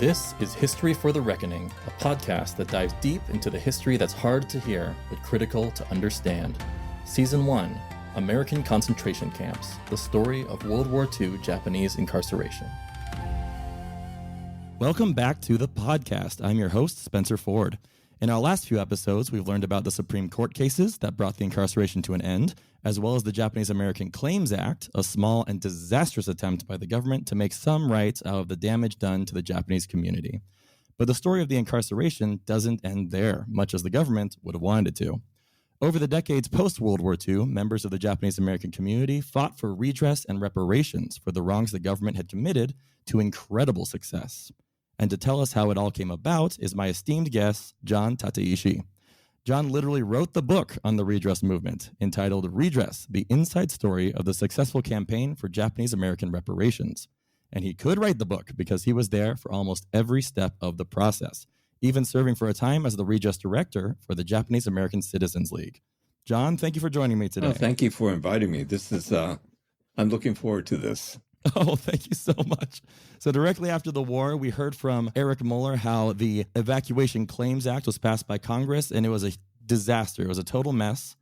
This is History for the Reckoning, a podcast that dives deep into the history that's hard to hear but critical to understand. Season 1, American Concentration Camps, the story of World War II Japanese incarceration. Welcome back to the podcast. I'm your host, Spencer Ford. In our last few episodes, we've learned about the Supreme Court cases that brought the incarceration to an end, as well as the Japanese American Claims Act, a small and disastrous attempt by the government to make some right out of the damage done to the Japanese community. But the story of the incarceration doesn't end there, much as the government would have wanted it to. Over the decades post-World War II, members of the Japanese American community fought for redress and reparations for the wrongs the government had committed to incredible success. And to tell us how it all came about is my esteemed guest, John Tateishi. John literally wrote the book on the redress movement, entitled Redress, the Inside Story of the Successful Campaign for Japanese American Reparations. And he could write the book because he was there for almost every step of the process, even serving for a time as the redress director for the Japanese American Citizens League. John, thank you for joining me today. Oh, thank you for inviting me. This is, I'm looking forward to this. Oh, thank you so much. So directly after the war, we heard from Eric Muller how the Evacuation Claims Act was passed by Congress, and it was a disaster. It was a total mess.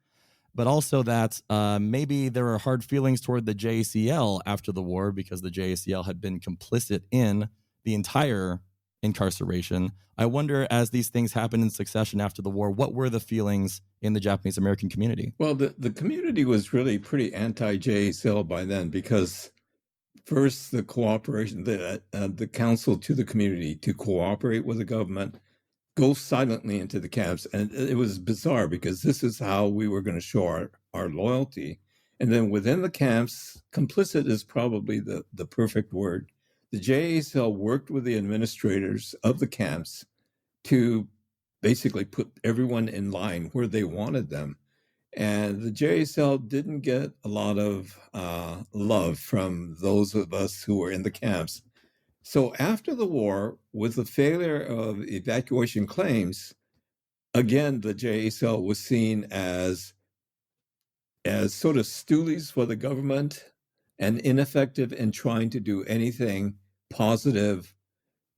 But also that maybe there were hard feelings toward the JACL after the war because the JACL had been complicit in the entire incarceration. I wonder, as these things happened in succession after the war, what were the feelings in the Japanese American community? Well, the community was really pretty anti-JACL by then because first, the cooperation, the counsel to the community to cooperate with the government, go silently into the camps. And it was bizarre because this is how we were going to show our loyalty. And then within the camps, complicit is probably the perfect word. The JACL worked with the administrators of the camps to basically put everyone in line where they wanted them. And the JACL didn't get a lot of love from those of us who were in the camps. So after the war, with the failure of evacuation claims, again, the JACL was seen as sort of stoolies for the government and ineffective in trying to do anything positive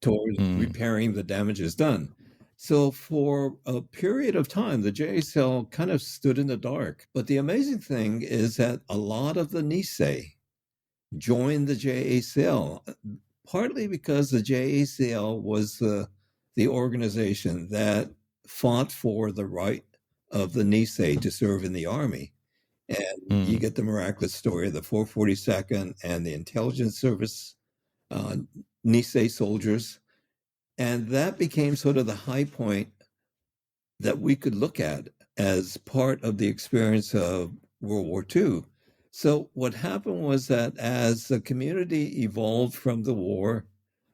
towards repairing the damages done. So for a period of time, the JACL kind of stood in the dark. But the amazing thing is that a lot of the Nisei joined the JACL, partly because the JACL was the organization that fought for the right of the Nisei to serve in the army. And you get the miraculous story of the 442nd and the intelligence service Nisei soldiers. And that became sort of the high point that we could look at as part of the experience of World War II. So what happened was that as the community evolved from the war,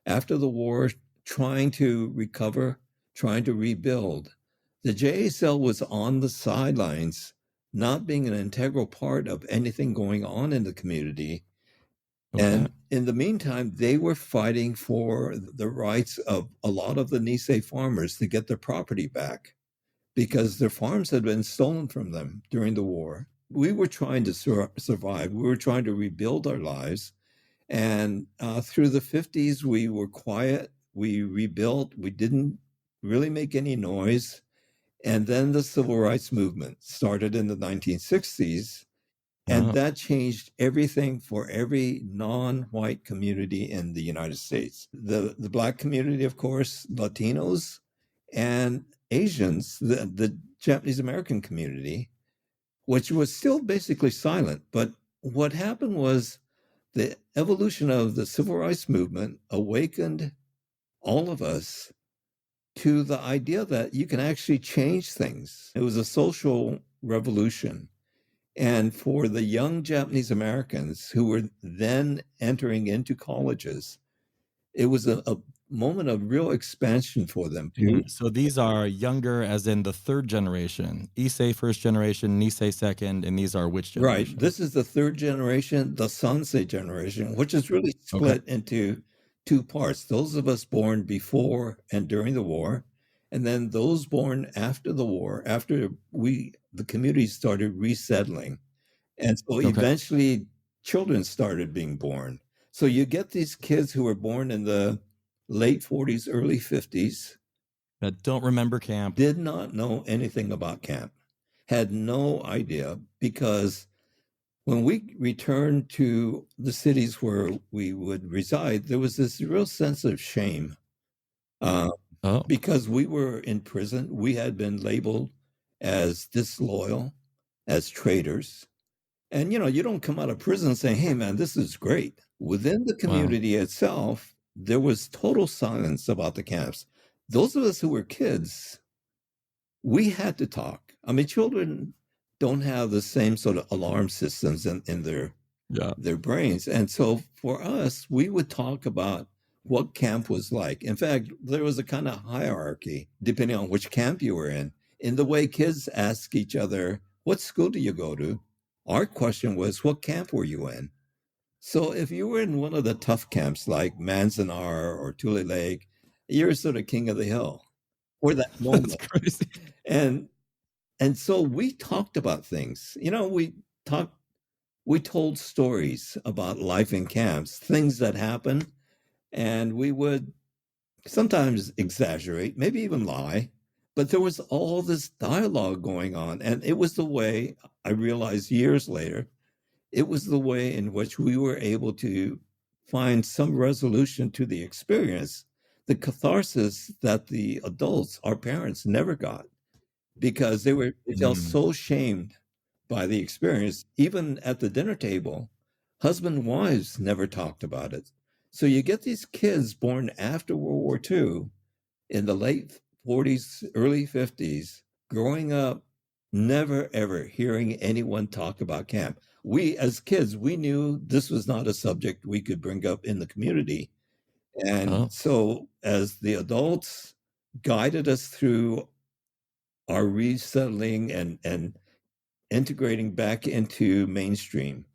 after the war, trying to recover, trying to rebuild, the JACL was on the sidelines, not being an integral part of anything going on in the community. Okay. And in the meantime, they were fighting for the rights of a lot of the Nisei farmers to get their property back because their farms had been stolen from them during the war. We were trying to survive. We were trying to rebuild our lives. And through the 50s, we were quiet. We rebuilt. We didn't really make any noise. And then the civil rights movement started in the 1960s. And that changed everything for every non-white community in the United States. The Black community, of course, Latinos, and Asians, the Japanese American community, which was still basically silent. But what happened was the evolution of the civil rights movement awakened all of us to the idea that you can actually change things. It was a social revolution. And for the young Japanese Americans who were then entering into colleges, it was a moment of real expansion for them. So these are younger, as in the third generation, Issei first generation, Nisei second, and these are which generation? Right. This is the third generation, the Sansei generation, which is really split into two parts. Those of us born before and during the war, and then those born after the war, after the community started resettling. And so eventually children started being born. So you get these kids who were born in the late 40s, early 50s, That don't remember camp. did not know anything about camp, had no idea, because when we returned to the cities where we would reside, there was this real sense of shame uh, Oh, because we were in prison. We had been labeled as disloyal, as traitors. And, you don't come out of prison saying, hey, man, this is great. Within the wow. community itself, there was total silence about the camps. Those of us who were kids, we had to talk. I mean, children don't have the same sort of alarm systems in Yeah. their brains. And so for us, we would talk about what camp was like. In fact, there was a kind of hierarchy depending on which camp you were in the way kids ask each other, what school do you go to? Our question was, what camp were you in? So if you were in one of the tough camps like Manzanar or Tule Lake, you're sort of king of the hill for that That's moment. crazy. And so we talked about things. We told stories about life in camps, things that happened, and we would sometimes exaggerate, maybe even lie. But there was all this dialogue going on. And it was the way, I realized years later, it was the way in which we were able to find some resolution to the experience, the catharsis that the adults, our parents, never got, because they felt so shamed by the experience. Even at the dinner table, husband and wives never talked about it. So you get these kids born after World War II in the late 40s, early 50s, growing up, never ever hearing anyone talk about camp. We, as kids, we knew this was not a subject we could bring up in the community. And so as the adults guided us through our resettling and integrating back into mainstream,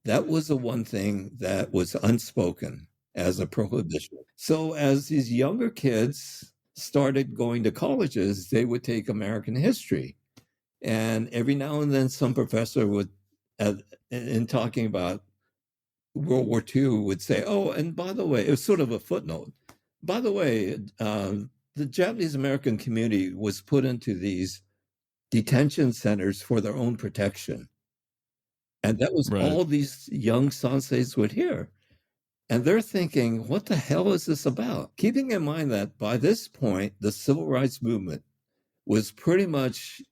that was the one thing that was unspoken as a prohibition. So as these younger kids started going to colleges, they would take American history. And every now and then some professor would, in talking about World War II, would say, oh, and by the way, it was sort of a footnote. By the way, the Japanese American community was put into these detention centers for their own protection. And that was Right. all these young sanseis would hear. And they're thinking, what the hell is this about? Keeping in mind that by this point, the civil rights movement was pretty much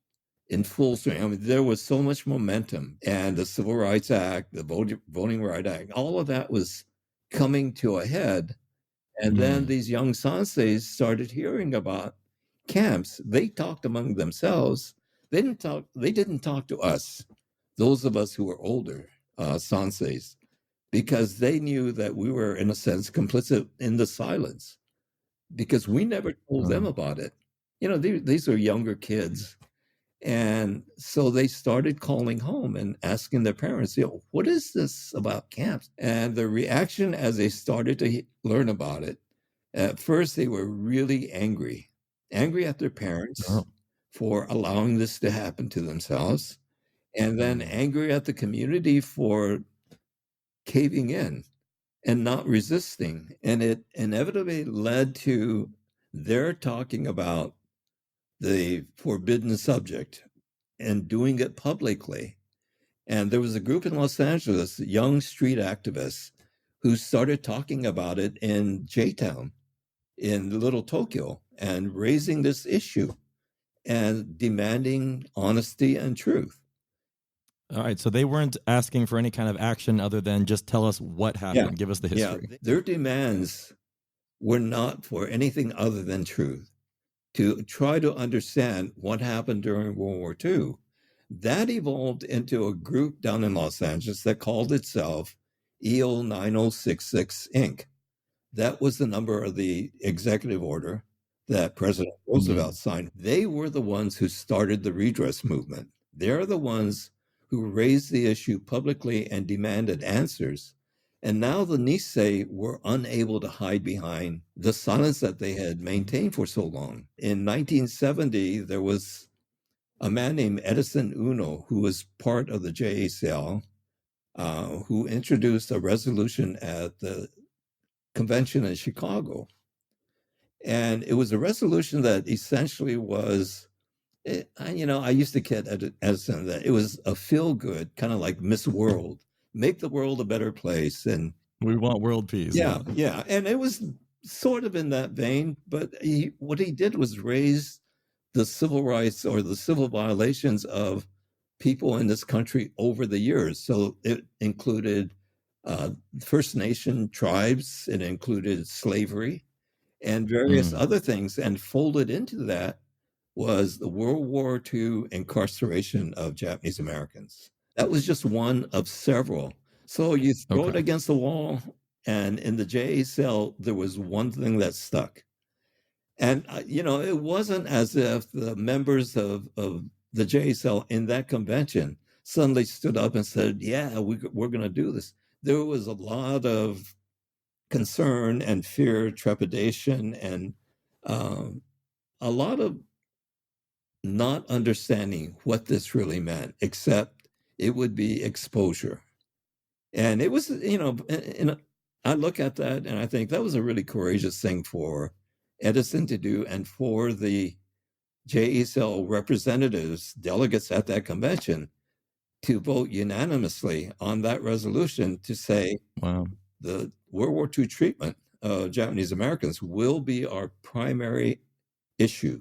in full swing. I mean, there was so much momentum, and the Civil Rights Act, the Voting Rights Act, all of that was coming to a head. And then these young sanseis started hearing about camps. They talked among themselves. They didn't talk to us, those of us who were older, sanseis, because they knew that we were, in a sense, complicit in the silence, because we never told them about it. These are younger kids. And so they started calling home and asking their parents, what is this about camps? And the reaction as they started to learn about it, at first they were really angry at their parents for allowing this to happen to themselves, and then angry at the community for caving in and not resisting. And it inevitably led to their talking about the forbidden subject and doing it publicly. And there was a group in Los Angeles, young street activists, who started talking about it in J-Town, in Little Tokyo, and raising this issue and demanding honesty and truth. All right. So they weren't asking for any kind of action other than just tell us what happened. Give us the history. Yeah, their demands were not for anything other than truth, to try to understand what happened during World War II. That evolved into a group down in Los Angeles that called itself EO 9066 Inc. That was the number of the executive order that President Roosevelt signed. They were the ones who started the redress movement. They're the ones who raised the issue publicly and demanded answers. And now the Nisei were unable to hide behind the silence that they had maintained for so long. In 1970, there was a man named Edison Uno, who was part of the JACL, who introduced a resolution at the convention in Chicago. And it was a resolution that essentially was, I used to kid as that it was a feel good, kind of like Miss World, make the world a better place. And We want world peace. yeah. And it was sort of in that vein, but what he did was raise the civil rights or the civil violations of people in this country over the years. So it included First Nation tribes, it included slavery and various other things, and folded into that was the World War II incarceration of Japanese Americans. That was just one of several. So you throw it against the wall, and in the JA cell, there was one thing that stuck. And, it wasn't as if the members of the JA cell in that convention suddenly stood up and said, yeah, we're going to do this. There was a lot of concern and fear, trepidation, and a lot of not understanding what this really meant, except it would be exposure. And it was, I look at that and I think that was a really courageous thing for Edison to do and for the JESL representatives, delegates at that convention, to vote unanimously on that resolution to say, wow, the World War II treatment of Japanese Americans will be our primary issue,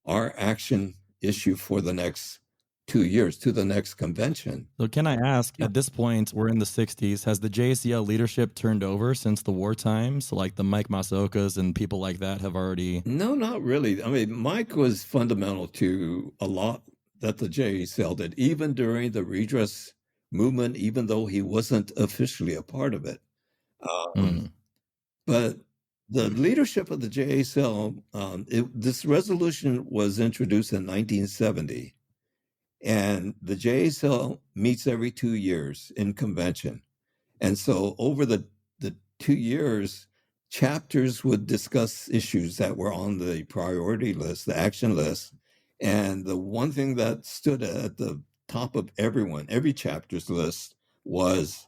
our action issue for the next 2 years to the next convention. So can I ask, at this point, we're in the 60s, has the JCL leadership turned over since the wartime? So like the Mike Masaokas and people like that have already... No, not really. I mean, Mike was fundamental to a lot that the JCL did, even during the redress movement, even though he wasn't officially a part of it. But the leadership of the JCL, this resolution was introduced in 1970. And the JCL meets every 2 years in convention. And so over the 2 years, chapters would discuss issues that were on the priority list, the action list. And the one thing that stood at the top of every chapter's list was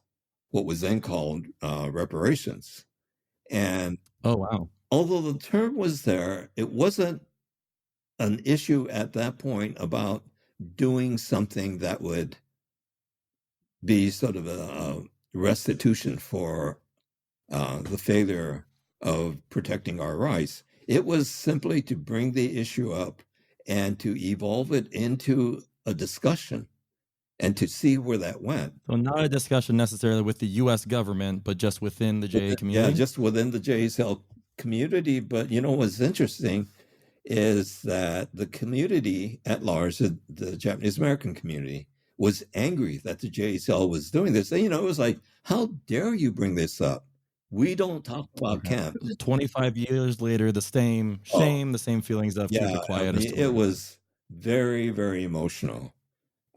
what was then called reparations. And oh, wow. Although the term was there, it wasn't an issue at that point about doing something that would be sort of a restitution for the failure of protecting our rights. It was simply to bring the issue up and to evolve it into a discussion and to see where that went. So not a discussion necessarily with the U.S. government, but just within the JA community? Yeah, just within the JSL community. But what's interesting is that the community at large, the Japanese American community, was angry that the JSL was doing this. And, it was like, how dare you bring this up? We don't talk about camp. 25 years later, the same shame, the same feelings of keep it quiet. It was very, very emotional.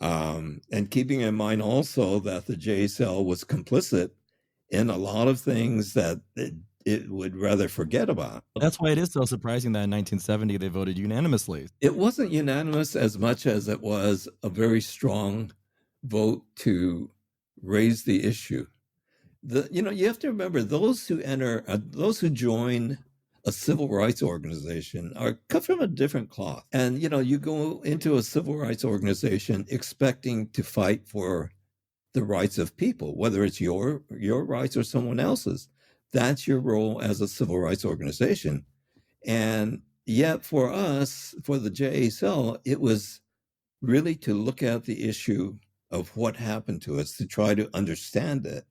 And keeping in mind also that the JSL was complicit in a lot of things that it would rather forget about. That's why it is so surprising that in 1970 they voted unanimously. It wasn't unanimous as much as it was a very strong vote to raise the issue. You have to remember, those who join a civil rights organization are cut from a different cloth. And, you go into a civil rights organization expecting to fight for the rights of people, whether it's your rights or someone else's. That's your role as a civil rights organization. And yet for us, for the JSL, it was really to look at the issue of what happened to us, to try to understand it.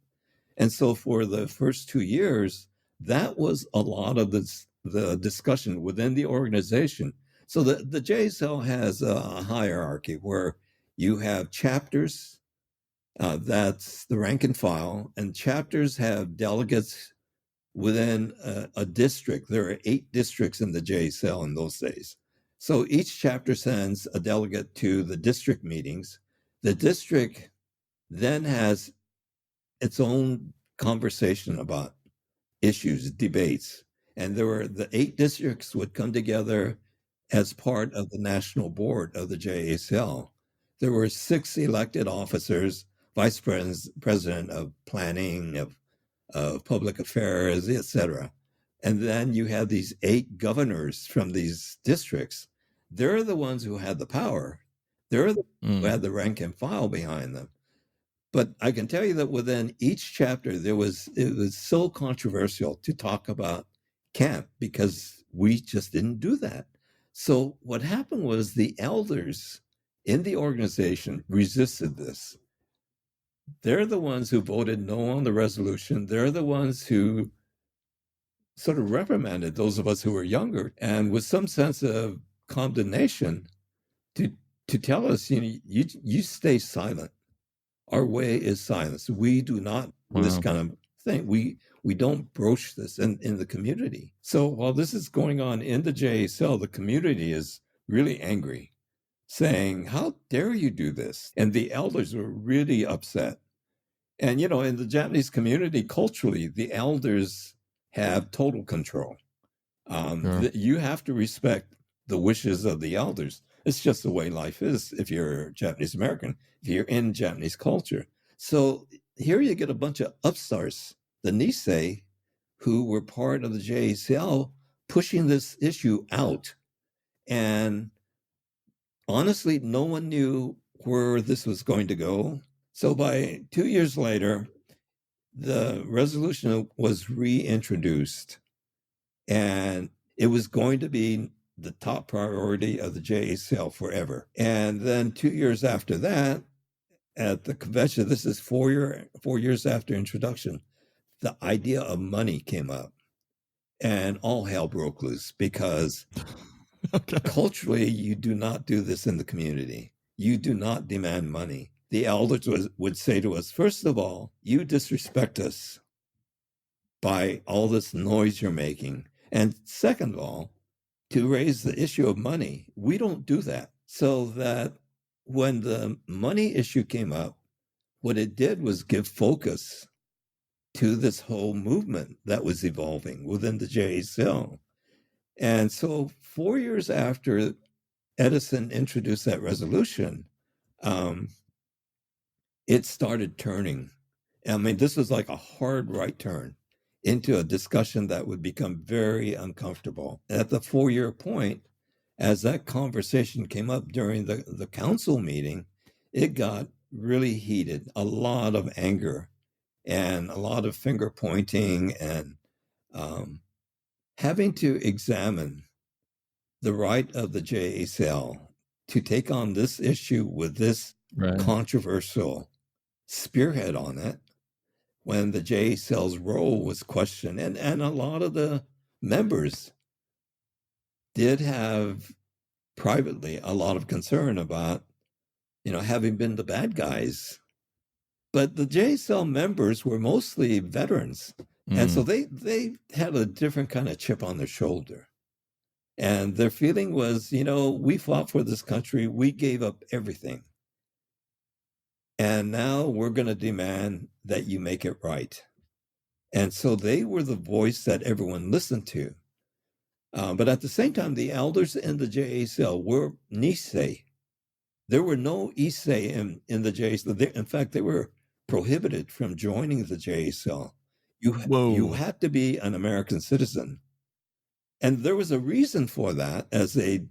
And so for the first 2 years, that was a lot of the discussion within the organization. So the JSL has a hierarchy where you have chapters, that's the rank and file, and chapters have delegates within a district. There are 8 districts in the JSL in those days. So each chapter sends a delegate to the district meetings. The district then has its own conversation about issues, debates. And the 8 districts would come together as part of the national board of the JSL. There were 6 elected officers, vice president of planning, of public affairs, etc. And then you have these 8 governors from these districts. They're the ones who had the power. They're the who had the rank and file behind them. But I can tell you that within each chapter, it was so controversial to talk about camp because we just didn't do that. So what happened was the elders in the organization resisted this. They're the ones who voted no on the resolution. They're the ones who sort of reprimanded those of us who were younger, and with some sense of condemnation to tell us, you stay silent. Our way is silence. We do not do this kind of thing. We don't broach this in the community. So while this is going on in the JSL, the community is really angry, saying, how dare you do this? And the elders were really upset. And, in the Japanese community, culturally, the elders have total control. You have to respect the wishes of the elders. It's just the way life is if you're Japanese American, if you're in Japanese culture. So here you get a bunch of upstarts, the Nisei, who were part of the JACL, pushing this issue out. And honestly, no one knew where this was going to go. So by 2 years later, the resolution was reintroduced, and it was going to be the top priority of the JACL forever. And then 2 years after that, at the convention, this is 4 years after introduction, the idea of money came up, and all hell broke loose because culturally, you do not do this in the community. You do not demand money. The elders would say to us, first of all, you disrespect us by all this noise you're making. And second of all, to raise the issue of money, we don't do that. So that when the money issue came up, what it did was give focus to this whole movement that was evolving within the JACL. And so 4 years after Edison introduced that resolution, it started turning. I mean, this was like a hard right turn into a discussion that would become very uncomfortable. At the 4-year point, as that conversation came up during the council meeting, it got really heated, a lot of anger and a lot of finger pointing and having to examine the right of the JACL to take on this issue with this controversial spearhead on it, when the JACL's role was questioned. And a lot of the members did have privately a lot of concern about, having been the bad guys. But the JACL members were mostly veterans. And so they had a different kind of chip on their shoulder. And their feeling was, we fought for this country. We gave up everything. And now we're going to demand that you make it right. And so they were the voice that everyone listened to. But at the same time, the elders in the JACL were Nisei. There were no Issei in the JACL. In fact, they were prohibited from joining the JACL. You had to be an American citizen. And there was a reason for that. As they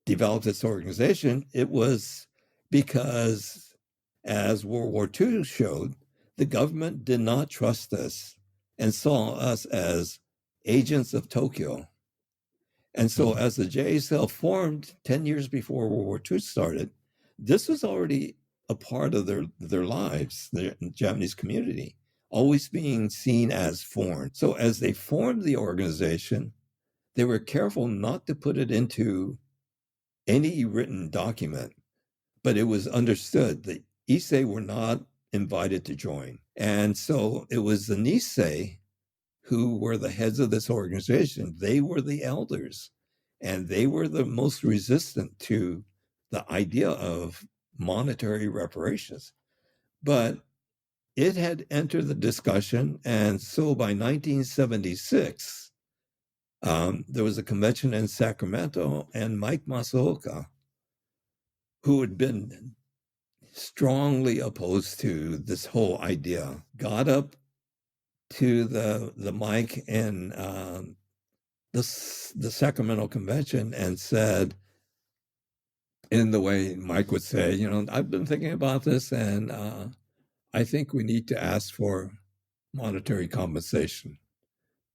developed this organization, it was because, as World War II showed, the government did not trust us and saw us as agents of Tokyo. And so as the JACL formed 10 years before World War II started, this was already a part of their lives, the Japanese community, always being seen as foreign. So as they formed the organization, they were careful not to put it into any written document, but it was understood that Issei were not invited to join. And so it was the Nisei who were the heads of this organization. They were the elders, and they were the most resistant to the idea of monetary reparations. But it had entered the discussion, and so by 1976, there was a convention in Sacramento, and Mike Masaoka, who had been strongly opposed to this whole idea, got up to the mic in the Sacramento convention and said, in the way Mike would say, I've been thinking about this, and I think we need to ask for monetary compensation.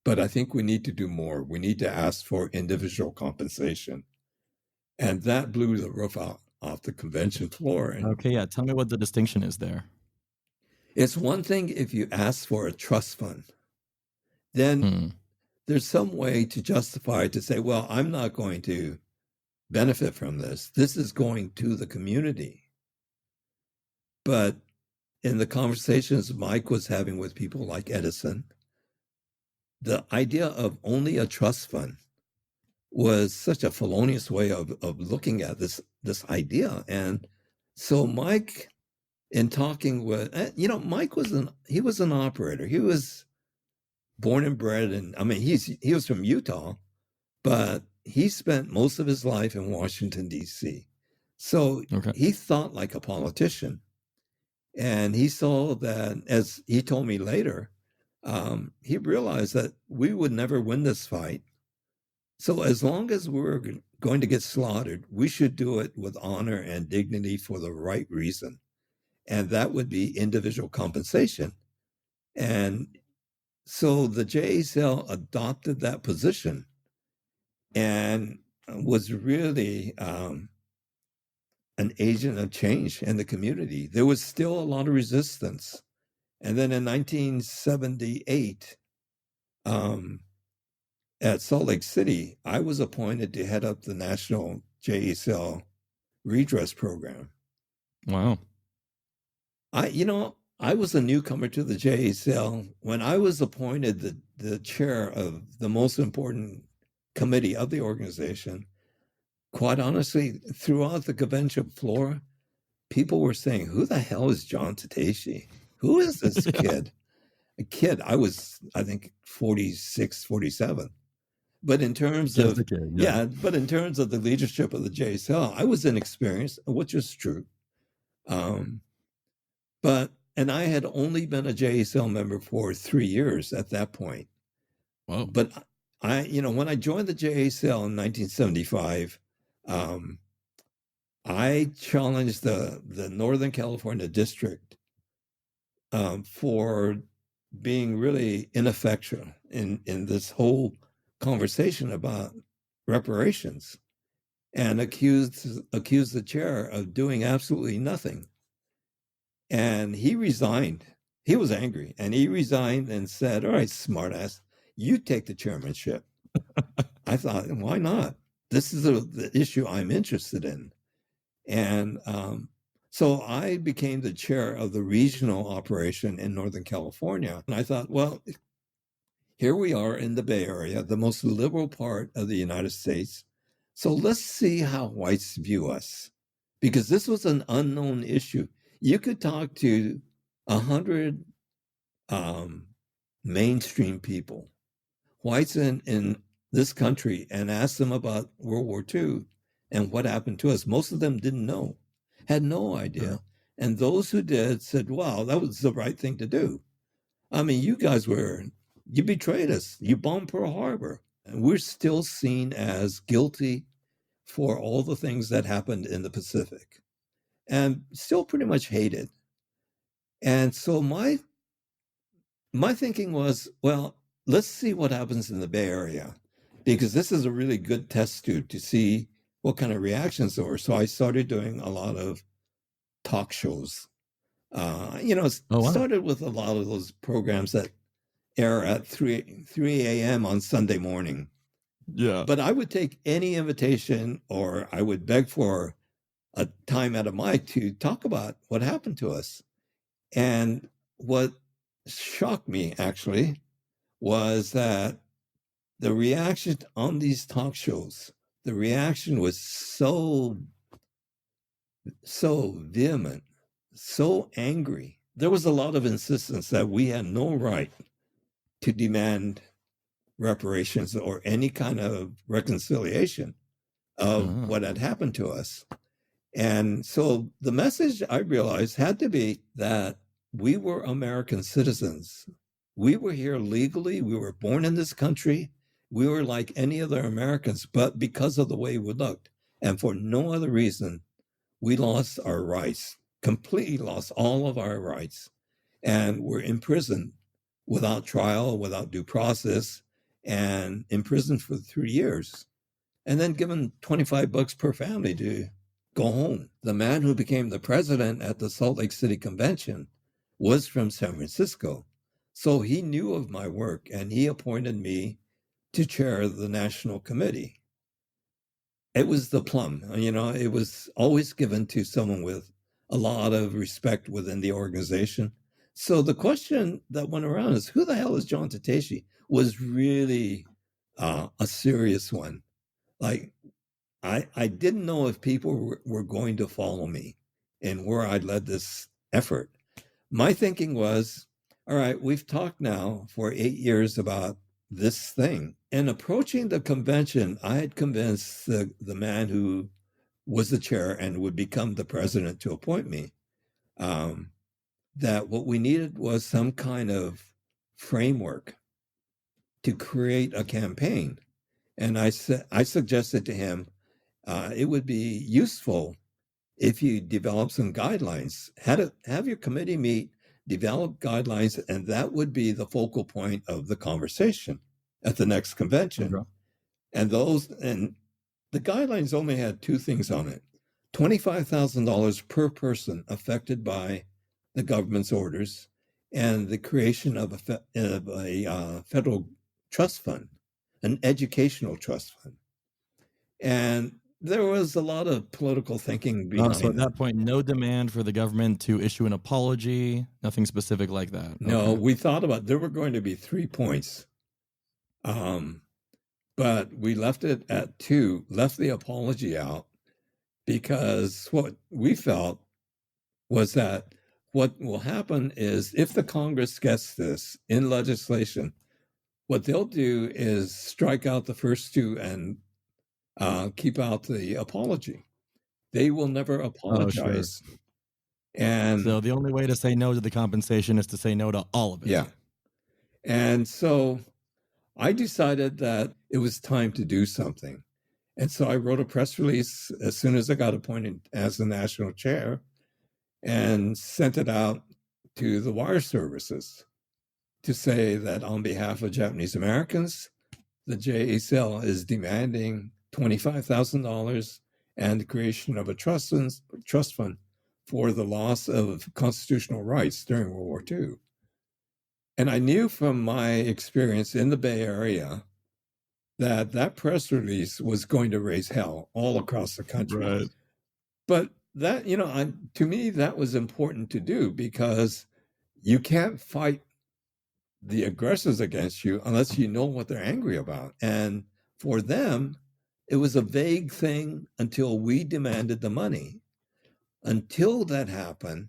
But I think we need to do more. We need to ask for individual compensation. And that blew the roof off the convention floor. And Okay, yeah. Tell me what the distinction is there. it's one thing if you ask for a trust fund, then there's some way to justify to say, well, I'm not going to benefit from this. This is going to the community. But in the conversations Mike was having with people like Edison, the idea of only a trust fund was such a felonious way of looking at this idea. And so Mike, in talking with, Mike was an operator. He was born and bred, and I mean, he was from Utah, but he spent most of his life in Washington, D.C. So he thought like a politician. And he saw that, as he told me later, he realized that we would never win this fight. So as long as we're going to get slaughtered, we should do it with honor and dignity for the right reason. And that would be individual compensation. And so the JACL adopted that position and was really an agent of change in the community. There was still a lot of resistance. And then in 1978, at Salt Lake City, I was appointed to head up the National JACL Redress Program. Wow. I was a newcomer to the JACL. When I was appointed the chair of the most important committee of the organization, quite honestly, throughout the convention floor, people were saying, who the hell is John Tateishi? Who is this kid? A kid. I was, I think, 46, 47. But in terms of but in terms of the leadership of the JACL, I was inexperienced, which is true. And I had only been a JACL member for 3 years at that point. Wow. But when I joined the JACL in 1975, I challenged the Northern California district for being really ineffectual in this whole conversation about reparations, and accused the chair of doing absolutely nothing. And he resigned. He was angry, and he resigned and said, all right, smartass, you take the chairmanship. I thought, why not? This is the issue I'm interested in. And so I became the chair of the regional operation in Northern California. And I thought, well, here we are in the Bay Area, the most liberal part of the United States. So let's see how whites view us, because this was an unknown issue. You could talk to 100 mainstream people, whites in this country, and ask them about World War II and what happened to us. Most of them didn't know, had no idea. Yeah. And those who did said, wow, that was the right thing to do. I mean, you betrayed us. You bombed Pearl Harbor. And we're still seen as guilty for all the things that happened in the Pacific, and still pretty much hated. And so my thinking was, well, let's see what happens in the Bay Area, because this is a really good test tube to see what kind of reactions there were. So I started doing a lot of talk shows. Started with a lot of those programs that air at 3 a.m. on Sunday morning. Yeah. But I would take any invitation, or I would beg for a time at a mic to talk about what happened to us. And what shocked me, actually, was that the reaction on these talk shows, the reaction was so vehement, so angry. There was a lot of insistence that we had no right to demand reparations or any kind of reconciliation of what had happened to us. And so the message, I realized, had to be that we were American citizens. We were here legally. We were born in this country. We were like any other Americans, but because of the way we looked, and for no other reason, we lost our rights, completely lost all of our rights, and were imprisoned without trial, without due process, and imprisoned for 3 years, and then given $25 per family to go home. The man who became the president at the Salt Lake City Convention was from San Francisco. So he knew of my work, and he appointed me to chair the national committee. It was the plum, it was always given to someone with a lot of respect within the organization. So the question that went around is, who the hell is John Tateishi? Was really a serious one. Like, I didn't know if people were going to follow me and where I led this effort. My thinking was, all right, we've talked now for 8 years about this thing. And approaching the convention, I had convinced the man who was the chair and would become the president to appoint me, that what we needed was some kind of framework to create a campaign. And I suggested to him, it would be useful if you develop some guidelines, have your committee meet, develop guidelines, and that would be the focal point of the conversation at the next convention. Okay. And the guidelines only had two things on it: $25,000 per person affected by the government's orders, and the creation of a federal trust fund, an educational trust fund. And there was a lot of political thinking behind So at that point, no demand for the government to issue an apology, nothing specific like that. No, Okay. we thought about, there were going to be 3 points. But we left it at 2, left the apology out, because what we felt was that what will happen is, if the Congress gets this in legislation, what they'll do is strike out the first 2 and keep out the apology. They will never apologize. Sure. And so the only way to say no to the compensation is to say no to all of it. Yeah. And so I decided that it was time to do something. And so I wrote a press release as soon as I got appointed as the national chair, and sent it out to the wire services to say that on behalf of Japanese Americans, the JACL is demanding $25,000 and the creation of a trust fund for the loss of constitutional rights during World War II. And I knew from my experience in the Bay Area that press release was going to raise hell all across the country. Right. But that, to me, that was important to do, because you can't fight the aggressors against you unless you know what they're angry about. And for them, it was a vague thing until we demanded the money. Until that happened,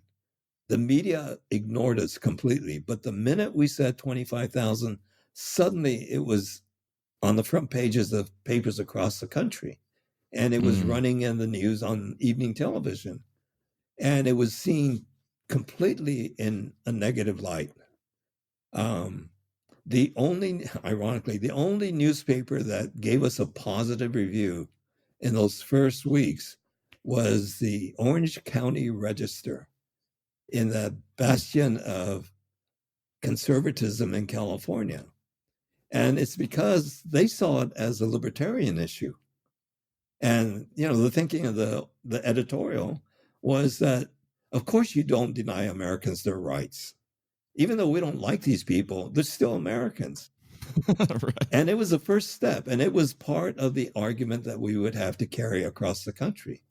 the media ignored us completely. But the minute we said 25,000, suddenly it was on the front pages of papers across the country. And it was running in the news on evening television. And it was seen completely in a negative light. Ironically, the only newspaper that gave us a positive review in those first weeks was the Orange County Register, in the bastion of conservatism in California. And it's because they saw it as a libertarian issue. And, the thinking of the editorial was that, of course, you don't deny Americans their rights. Even though we don't like these people, they're still Americans. Right. And it was the first step. And it was part of the argument that we would have to carry across the country.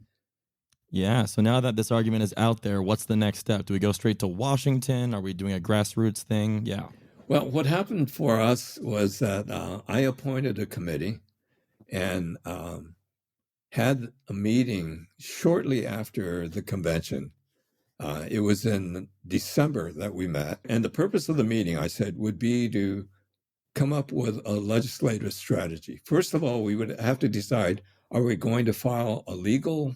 Yeah. So now that this argument is out there, what's the next step? Do we go straight to Washington? Are we doing a grassroots thing? Yeah. Well, what happened for us was that I appointed a committee and had a meeting shortly after the convention. It was in December that we met. And the purpose of the meeting, I said, would be to come up with a legislative strategy. First of all, we would have to decide, are we going to file a legal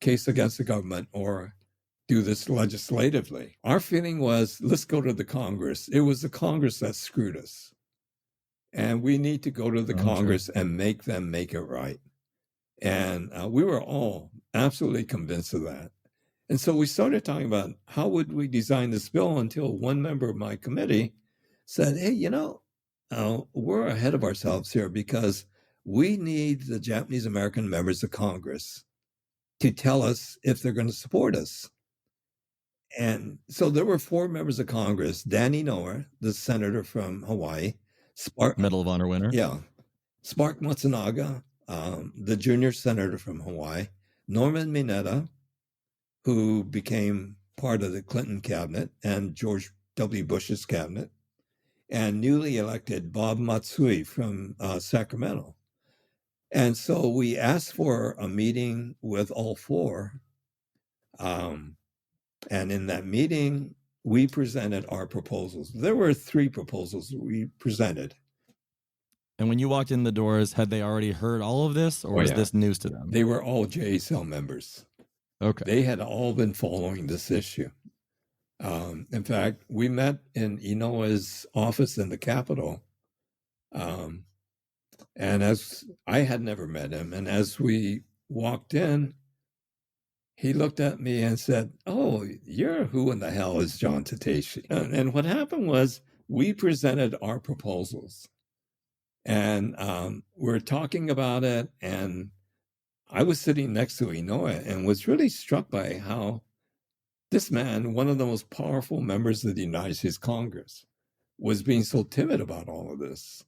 case against the government, or do this legislatively. Our feeling was, let's go to the Congress. It was the Congress that screwed us. And we need to go to the Congress and make them make it right. And we were all absolutely convinced of that. And so we started talking about how would we design this bill until one member of my committee said, hey, we're ahead of ourselves here because we need the Japanese American members of Congress to tell us if they're going to support us. And so there were 4 members of Congress: Danny Noah, the senator from Hawaii, Medal of Honor winner. Yeah. Spark Matsunaga, the junior senator from Hawaii, Norman Mineta, who became part of the Clinton cabinet and George W. Bush's cabinet, and newly elected Bob Matsui from Sacramento. And so we asked for a meeting with all 4. And in that meeting, we presented our proposals. There were 3 proposals we presented. And when you walked in the doors, had they already heard all of this, or was this news to them? They were all JSL members. Okay. They had all been following this issue. In fact, we met in Inoue's office in the Capitol. And as I had never met him, and as we walked in, he looked at me and said, oh, you're who in the hell is John Tateishi? And what happened was we presented our proposals. And we're talking about it, and I was sitting next to Inoue and was really struck by how this man, one of the most powerful members of the United States Congress, was being so timid about all of this.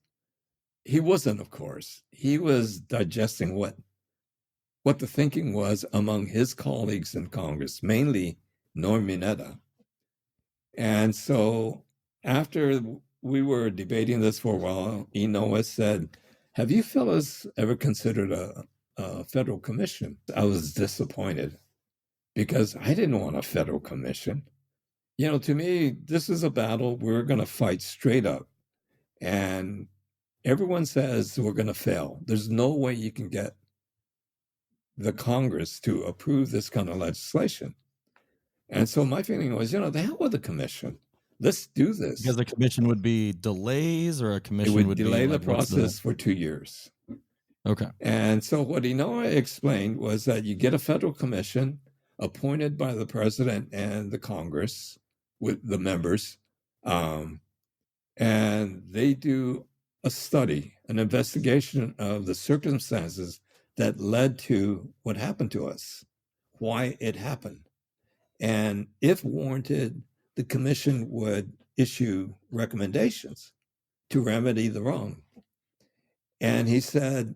He wasn't, of course. He was digesting what the thinking was among his colleagues in Congress, mainly Norm Mineta. And so after we were debating this for a while, Inoue said, have you fellows ever considered a federal commission? I was disappointed because I didn't want a federal commission. To me, this is a battle we're going to fight straight up. And everyone says we're going to fail. There's no way you can get the Congress to approve this kind of legislation. And so my feeling was, the hell with the commission. Let's do this. Because the commission would be delays, or a commission would delay the process for 2 years. Okay. And so what Inoue explained was that you get a federal commission appointed by the president and the Congress with the members, and they do a study, an investigation of the circumstances that led to what happened to us, why it happened. And if warranted, the commission would issue recommendations to remedy the wrong. And he said,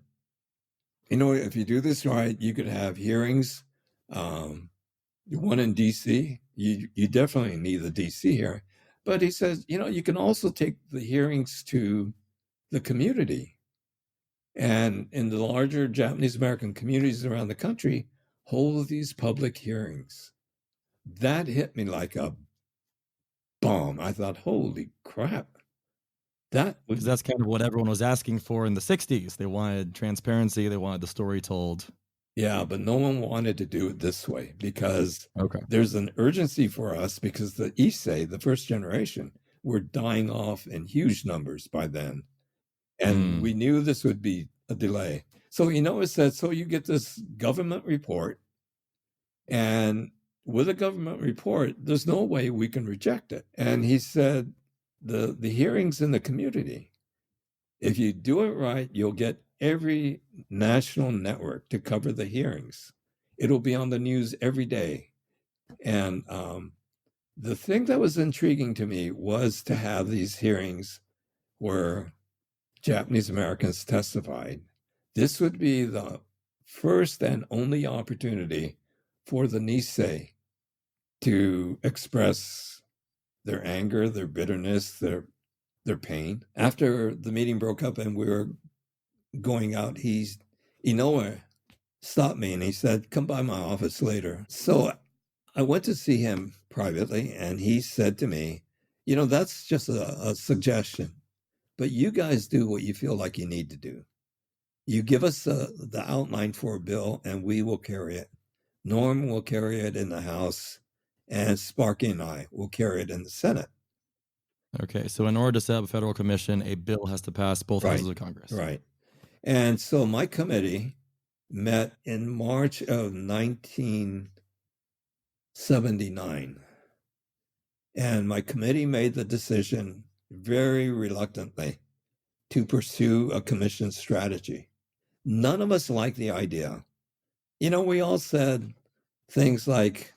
if you do this right, you could have hearings. One in D.C., you definitely need the D.C. hearing. But he says, you can also take the hearings to the community. And in the larger Japanese American communities around the country, hold these public hearings. That hit me like a bomb. I thought, holy crap. Because that's kind of what everyone was asking for in the 60s. They wanted transparency. They wanted the story told. Yeah, but no one wanted to do it this way because there's an urgency for us because the Issei, the first generation, were dying off in huge numbers by then. And we knew this would be a delay. So Inoue said, so you get this government report, and with a government report, there's no way we can reject it. And he said, the hearings in the community, if you do it right, you'll get every national network to cover the hearings. It'll be on the news every day. And the thing that was intriguing to me was to have these hearings where Japanese Americans testified. This would be the first and only opportunity for the Nisei to express their anger, their bitterness, their pain. After the meeting broke up and we were going out, Inoue stopped me and he said, come by my office later. So I went to see him privately, and he said to me, that's just a suggestion, but you guys do what you feel like you need to do. You give us the outline for a bill and we will carry it. Norm will carry it in the House, and Sparky and I will carry it in the Senate. Okay, so in order to set up a federal commission, a bill has to pass both houses of Congress. Right. And so my committee met in March of 1979. And my committee made the decision very reluctantly to pursue a commission strategy. None of us liked the idea. We all said things like,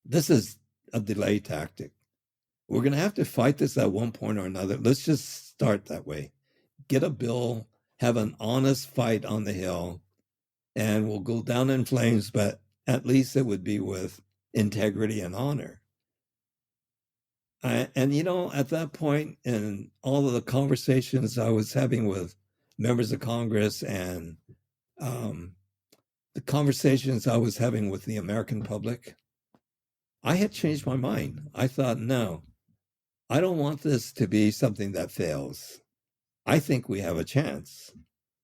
this is a delay tactic. We're going to have to fight this at one point or another. Let's just start that way. Get a bill, have an honest fight on the Hill, and we'll go down in flames, but at least it would be with integrity and honor. And at that point, in all of the conversations I was having with members of Congress and the conversations I was having with the American public, I had changed my mind. I thought, no, I don't want this to be something that fails. I think we have a chance.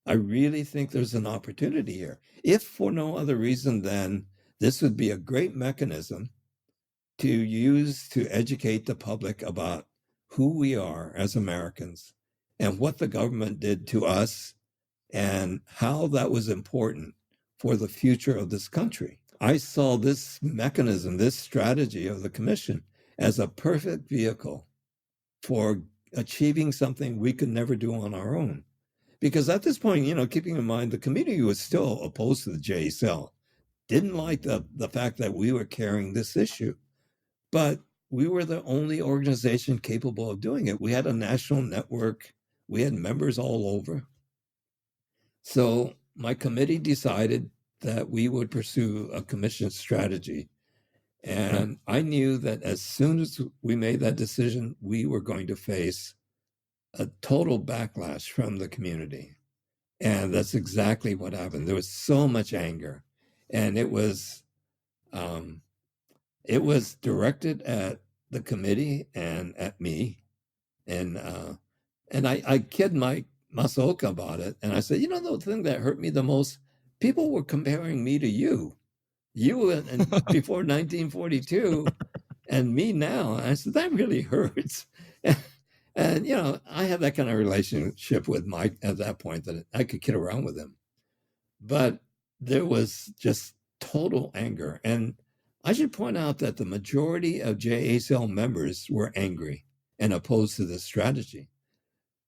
I really think there's an opportunity here. If for no other reason than this would be a great mechanism to use to educate the public about who we are as Americans and what the government did to us and how that was important for the future of this country. I saw this mechanism, this strategy of the commission as a perfect vehicle for achieving something we could never do on our own. Because at this point, keeping in mind, the community was still opposed to the JSL, didn't like the fact that we were carrying this issue. But we were the only organization capable of doing it. We had a national network. We had members all over. So my committee decided that we would pursue a commission strategy. And I knew that as soon as we made that decision, we were going to face a total backlash from the community. And that's exactly what happened. There was so much anger. And it was directed at the committee and at me. And I kid Mike Masaoka about it. And I said, the thing that hurt me the most, people were comparing me to you and before 1942 and me now. And I said, that really hurts. And, I had that kind of relationship with Mike at that point that I could kid around with him. But there was just total anger. And I should point out that the majority of JACL members were angry and opposed to this strategy.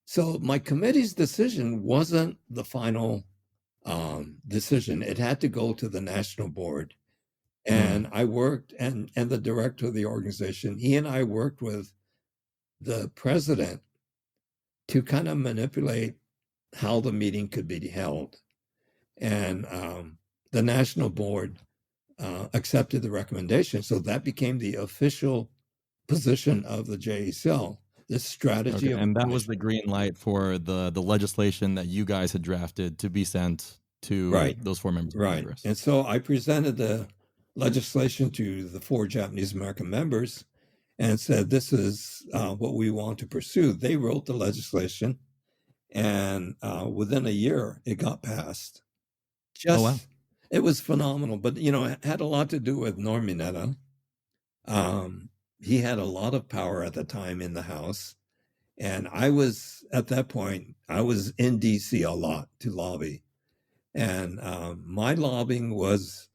So my committee's decision wasn't the final decision. It had to go to the national board. And I worked, and the director of the organization, he and I worked with the president to kind of manipulate how the meeting could be held. And the national board accepted the recommendation. So that became the official position of the JACL, this strategy. Okay, and that was the green light for the legislation that you guys had drafted to be sent to those 4 members of Congress. And so I presented the legislation to the 4 Japanese American members and said, this is what we want to pursue. They wrote the legislation, and within a year, it got passed. It was phenomenal, but, it had a lot to do with Norm Mineta. He had a lot of power at the time in the House. And I was, at that point, I was in DC a lot to lobby. And my lobbying was,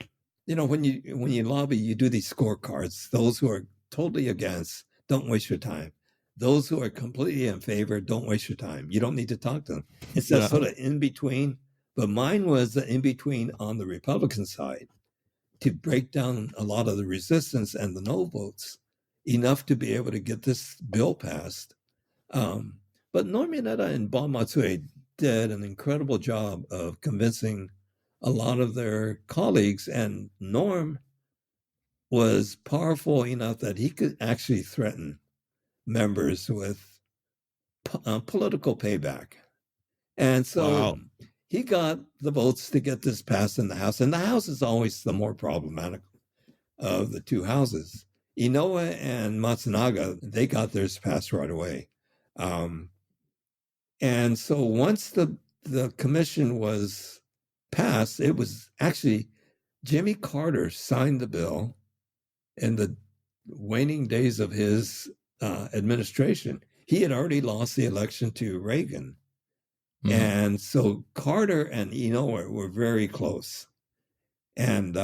when you lobby, you do these scorecards. Those who are totally against, don't waste your time. Those who are completely in favor, don't waste your time. You don't need to talk to them. It's that sort of in between. But mine was the in between on the Republican side to break down a lot of the resistance and the no votes enough to be able to get this bill passed. But Norm Mineta and Bon Matsui did an incredible job of convincing a lot of their colleagues, and Norm was powerful enough that he could actually threaten members with political payback. And so he got the votes to get this passed in the House. And the House is always the more problematic of the 2 houses. Inoue and Matsunaga, they got theirs passed right away. And so once the commission was passed, it was actually Jimmy Carter signed the bill, in the waning days of his administration. He had already lost the election to Reagan. Mhm. And so Carter and Inoue were very close. And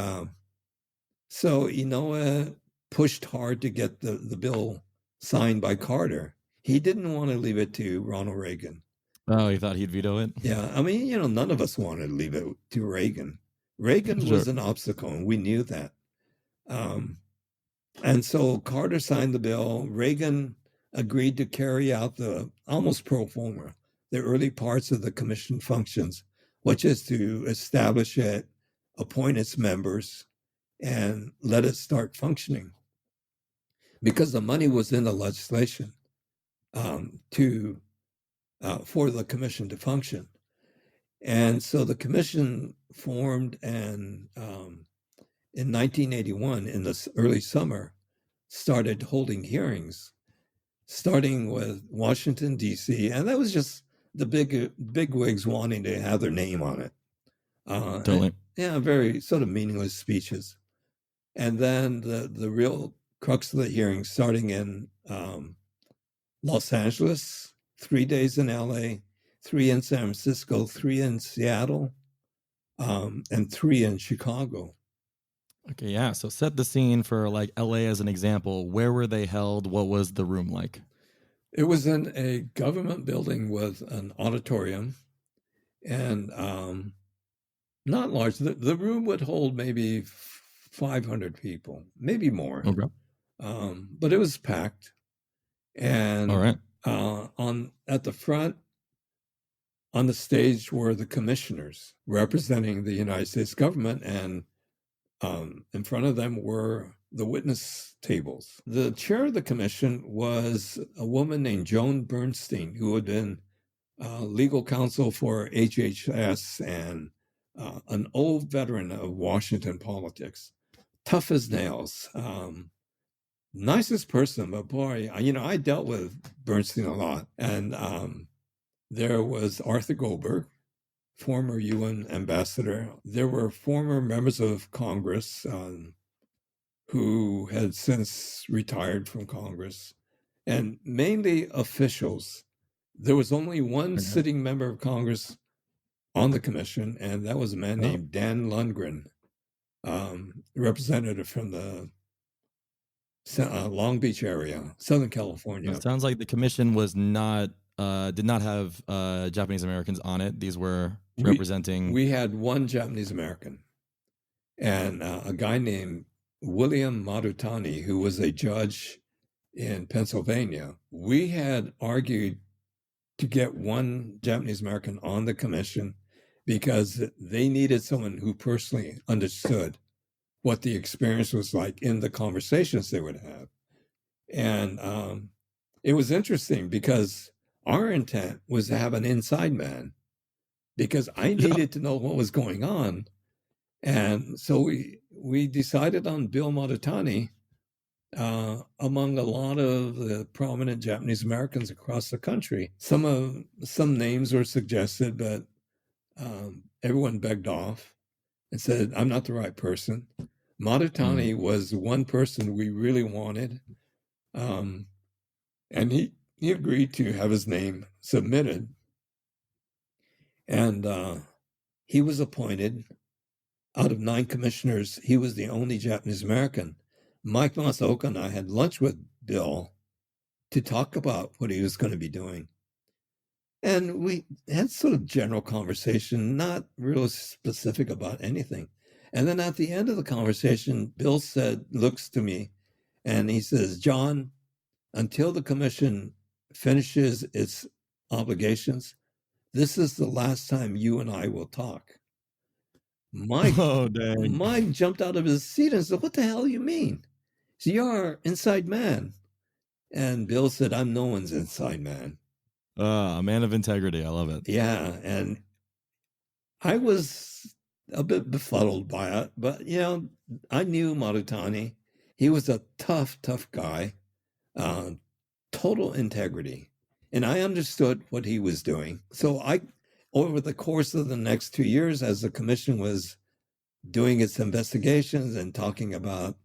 so Inoue pushed hard to get the bill signed by Carter. He didn't want to leave it to Ronald Reagan. Oh, he thought he'd veto it? Yeah, I mean, none of us wanted to leave it to Reagan. Reagan Sure. was an obstacle, and we knew that. And so Carter signed the bill. Reagan agreed to carry out the almost pro forma, the early parts of the commission functions, which is to establish it, appoint its members, and let it start functioning. Because the money was in the legislation for the commission to function. And so the commission formed, and in 1981, in the early summer, started holding hearings, starting with Washington, D.C., and that was just the big wigs wanting to have their name on it. Totally. Very sort of meaningless speeches. And then the real crux of the hearings starting in Los Angeles, 3 days in L.A., 3 in San Francisco, 3 in Seattle, and 3 in Chicago. Okay, yeah. So set the scene for like LA as an example. Where were they held? What was the room like? It was in a government building with an auditorium, and not large. The room would hold maybe 500 people, maybe more. Okay. But it was packed. And All right. At the front, on the stage, were the commissioners representing the United States government, and in front of them were the witness tables. The chair of the commission was a woman named Joan Bernstein, who had been legal counsel for HHS and an old veteran of Washington politics. Tough as nails. Nicest person, but boy, I dealt with Bernstein a lot. And there was Arthur Goldberg, former UN ambassador. There were former members of Congress who had since retired from Congress, and mainly officials. There was only one sitting member of Congress on the commission, and that was a man named Dan Lundgren, representative from the Long Beach area, Southern California. It sounds like the commission was not did not have Japanese Americans on it. These were representing. We had one Japanese American, and a guy named William Marutani, who was a judge in Pennsylvania. We had argued to get one Japanese American on the commission because they needed someone who personally understood what the experience was like in the conversations they would have. And it was interesting because our intent was to have an inside man, because I needed to know what was going on. And so we decided on Bill Marutani among a lot of the prominent Japanese Americans across the country. Some names were suggested, but everyone begged off and said, I'm not the right person. Marutani was one person we really wanted. And he agreed to have his name submitted. And he was appointed. Out of 9 commissioners, he was the only Japanese American. Mike Masaoka and I had lunch with Bill to talk about what he was going to be doing. And we had sort of general conversation, not real specific about anything. And then at the end of the conversation, Bill looks to me, and he says, John, until the commission finishes its obligations, this is the last time you and I will talk. Mike jumped out of his seat and said, what the hell do you mean? So you're inside man. And Bill said, I'm no one's inside man. A man of integrity. I love it. Yeah. And I was a bit befuddled by it, but I knew Marutani. He was a tough guy, total integrity. And I understood what he was doing. So over the course of the next 2 years, as the commission was doing its investigations and talking about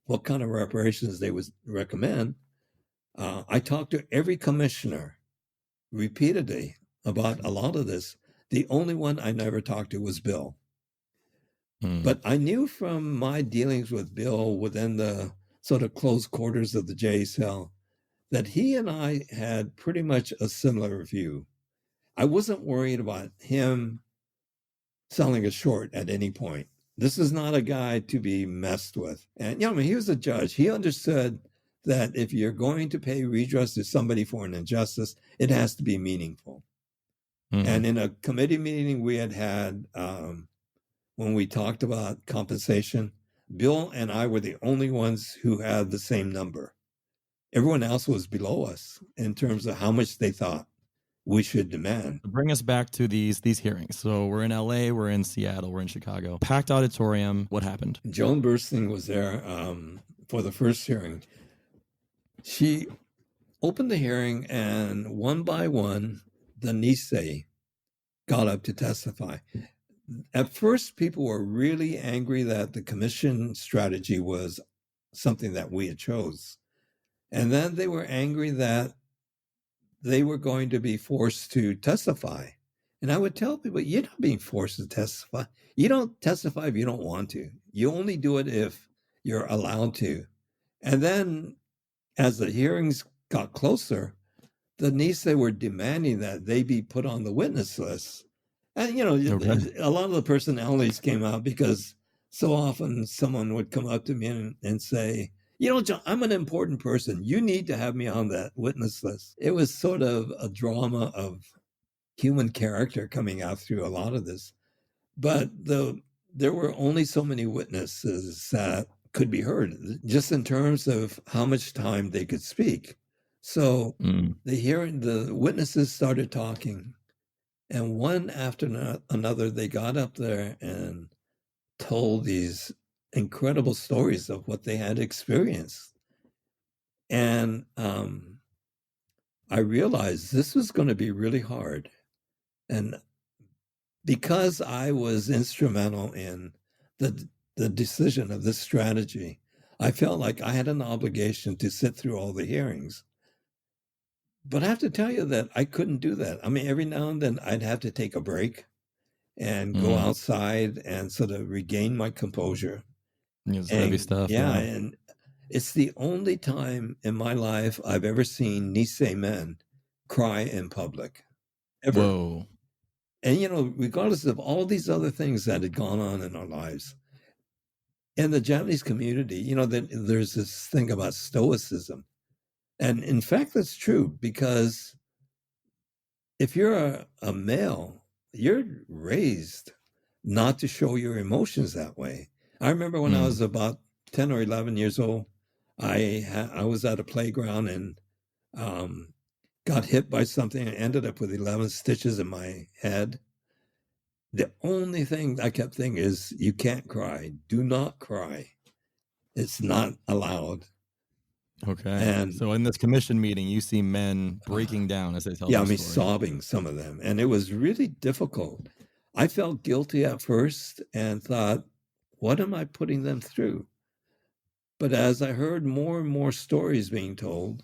what kind of reparations they would recommend. I talked to every commissioner repeatedly about a lot of this. The only one I never talked to was Bill. But I knew from my dealings with Bill within the sort of close quarters of the JSL that he and I had pretty much a similar view. I wasn't worried about him selling us short at any point. This is not a guy to be messed with. And, I mean, he was a judge. He understood that if you're going to pay redress to somebody for an injustice, it has to be meaningful. And in a committee meeting we had when we talked about compensation, Bill and I were the only ones who had the same number. Everyone else was below us in terms of how much they thought we should demand. Bring us back to these hearings. So we're in LA, we're in Seattle, we're in Chicago. Packed auditorium. What happened? Joan Bursting was there for the first hearing. She opened the hearing, and one by one, the Nisei got up to testify. At first, people were really angry that the commission strategy was something that we had chose. And then they were angry that they were going to be forced to testify. And I would tell people, you're not being forced to testify. You don't testify if you don't want to. You only do it if you're allowed to. And then as the hearings got closer, the Nisei were demanding that they be put on the witness list. And, a lot of the personalities came out because so often someone would come up to me and say, John, I'm an important person. You need to have me on that witness list. It was sort of a drama of human character coming out through a lot of this. But there were only so many witnesses that could be heard, just in terms of how much time they could speak. So the witnesses started talking. And one after another, they got up there and told these incredible stories of what they had experienced. And I realized this was going to be really hard. And because I was instrumental in the decision of this strategy, I felt like I had an obligation to sit through all the hearings. But I have to tell you that I couldn't do that. I mean, every now and then I'd have to take a break and go outside and sort of regain my composure. It's heavy stuff. Yeah, and it's the only time in my life I've ever seen Nisei men cry in public, ever. Whoa. And, regardless of all these other things that had gone on in our lives, in the Japanese community, there's this thing about stoicism. And in fact, that's true, because if you're a male, you're raised not to show your emotions that way. I remember when I was about 10 or 11 years old, I was at a playground and got hit by something and ended up with 11 stitches in my head. The only thing I kept thinking is, you can't cry. Do not cry. It's not allowed. Okay. And so in this commission meeting, you see men breaking down as they tell their story. Sobbing, some of them. And it was really difficult. I felt guilty at first and thought, what am I putting them through? But as I heard more and more stories being told,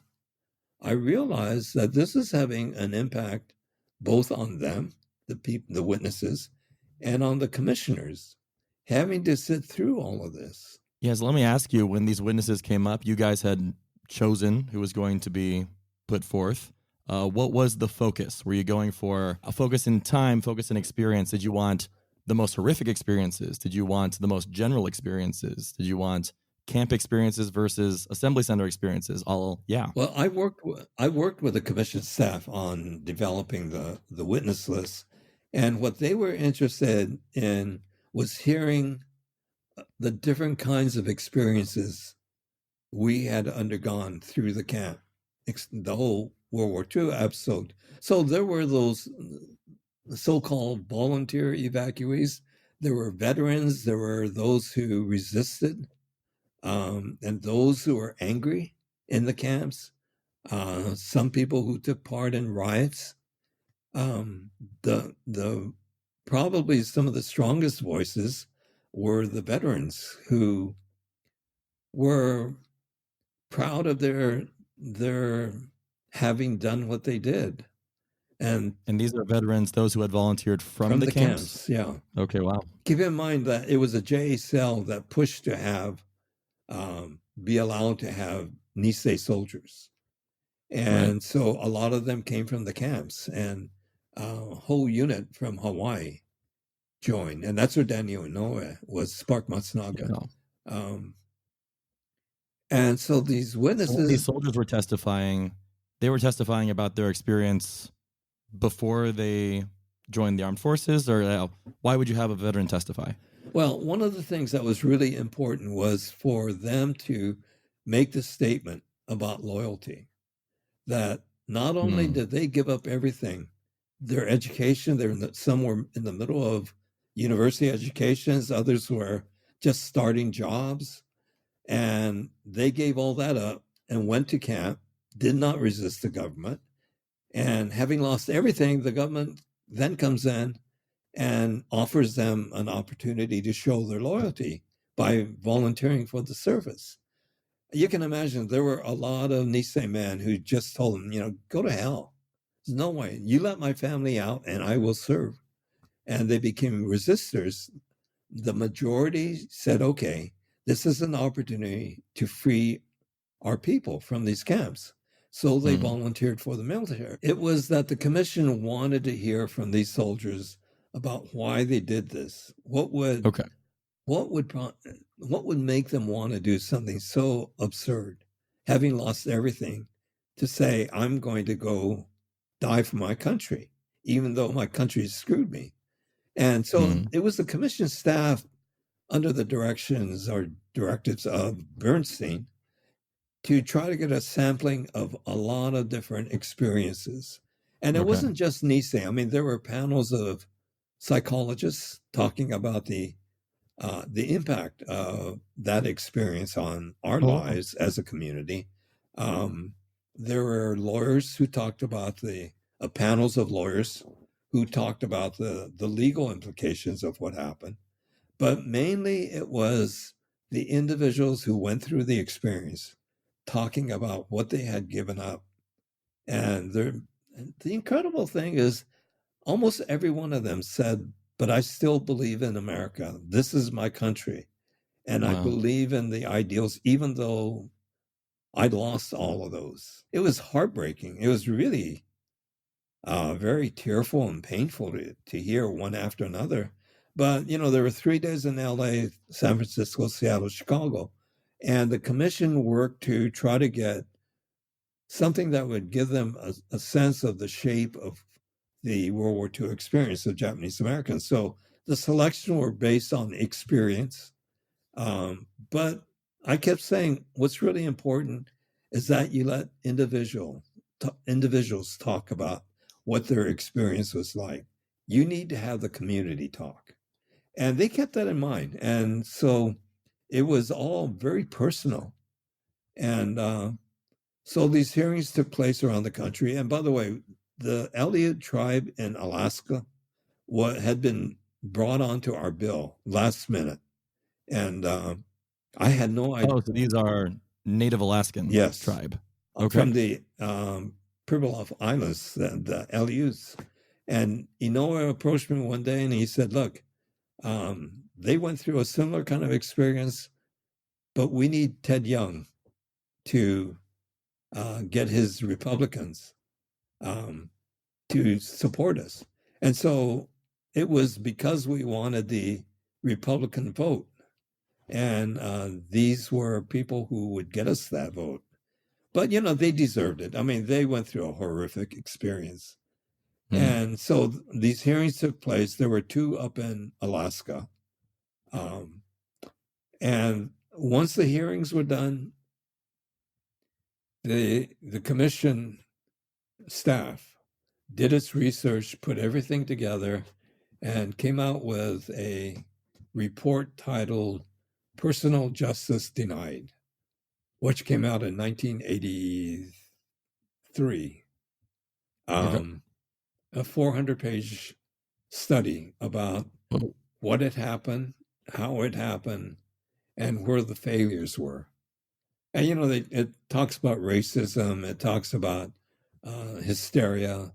I realized that this is having an impact both on them, the witnesses, and on the commissioners, having to sit through all of this. Yes, let me ask you, when these witnesses came up, you guys had chosen who was going to be put forth. What was the focus? Were you going for a focus in time, focus in experience? Did you want the most horrific experiences? Did you want the most general experiences? Did you want camp experiences versus assembly center experiences? Well, I worked with the commission staff on developing the witness list, and what they were interested in was hearing the different kinds of experiences we had undergone through the camp, the whole World War II episode. So there were those so-called volunteer evacuees. There were veterans. There were those who resisted, and those who were angry in the camps. Some people who took part in riots. The probably some of the strongest voices were the veterans who were proud of their having done what they did. And these are veterans, those who had volunteered from the camps? yeah. Okay, wow. Keep in mind that it was a JA cell that pushed to have be allowed to have Nisei soldiers. And Right. so a lot of them came from the camps, and a whole unit from Hawaii joined. And that's where Daniel Inouye was, Spark Matsunaga. Yeah. And so these So when witnesses, these soldiers were testifying, they were testifying about their experience before they joined the armed forces, or why would you have a veteran testify? well, one of the things that was really important was for them to make the statement about loyalty, that not only did they give up everything, their education, some were in the middle of university educations, others were just starting jobs, and they gave all that up and went to camp, did not resist the government. And having lost everything, the government then comes in and offers them an opportunity to show their loyalty by volunteering for the service. You can imagine there were a lot of Nisei men who just told them, go to hell. There's no way. You let my family out and I will serve. And they became resistors. The majority said, okay, this is an opportunity to free our people from these camps. So they volunteered for the military. It was that the commission wanted to hear from these soldiers about why they did this. What would make them want to do something so absurd, having lost everything, to say, I'm going to go die for my country, even though my country screwed me. And so it was the commission staff, under the directions or directives of Bernstein, to try to get a sampling of a lot of different experiences. And it wasn't just Nisei. I mean, there were panels of psychologists talking about the impact of that experience on our lives as a community. There were lawyers who talked about panels of lawyers who talked about the legal implications of what happened. But mainly it was the individuals who went through the experience talking about what they had given up. And the incredible thing is, almost every one of them said, but I still believe in America. This is my country. And I believe in the ideals, even though I'd lost all of those. It was heartbreaking. It was really very tearful and painful to hear one after another. But, there were 3 days in LA, San Francisco, Seattle, Chicago. And the commission worked to try to get something that would give them a sense of the shape of the World War II experience of Japanese Americans. So the selection were based on experience. But I kept saying, what's really important is that you let individuals talk about what their experience was like. You need to have the community talk. And they kept that in mind. And so it was all very personal. And so these hearings took place around the country. And by the way, the Aleut tribe in Alaska had been brought onto our bill last minute. And I had no idea. Oh, so these are Native Alaskan tribe. From the Pribilof Islands, the Aleuts. And Inouye approached me one day and he said, look, they went through a similar kind of experience, but we need Ted Young to get his Republicans to support us. And so it was because we wanted the Republican vote. And these were people who would get us that vote. But, they deserved it. I mean, they went through a horrific experience. And so these hearings took place. There were 2 up in Alaska. And once the hearings were done, the commission staff did its research, put everything together, and came out with a report titled Personal Justice Denied, which came out in 1983. A 400-page study about what had happened, how it happened, and where the failures were. And it talks about racism, it talks about hysteria,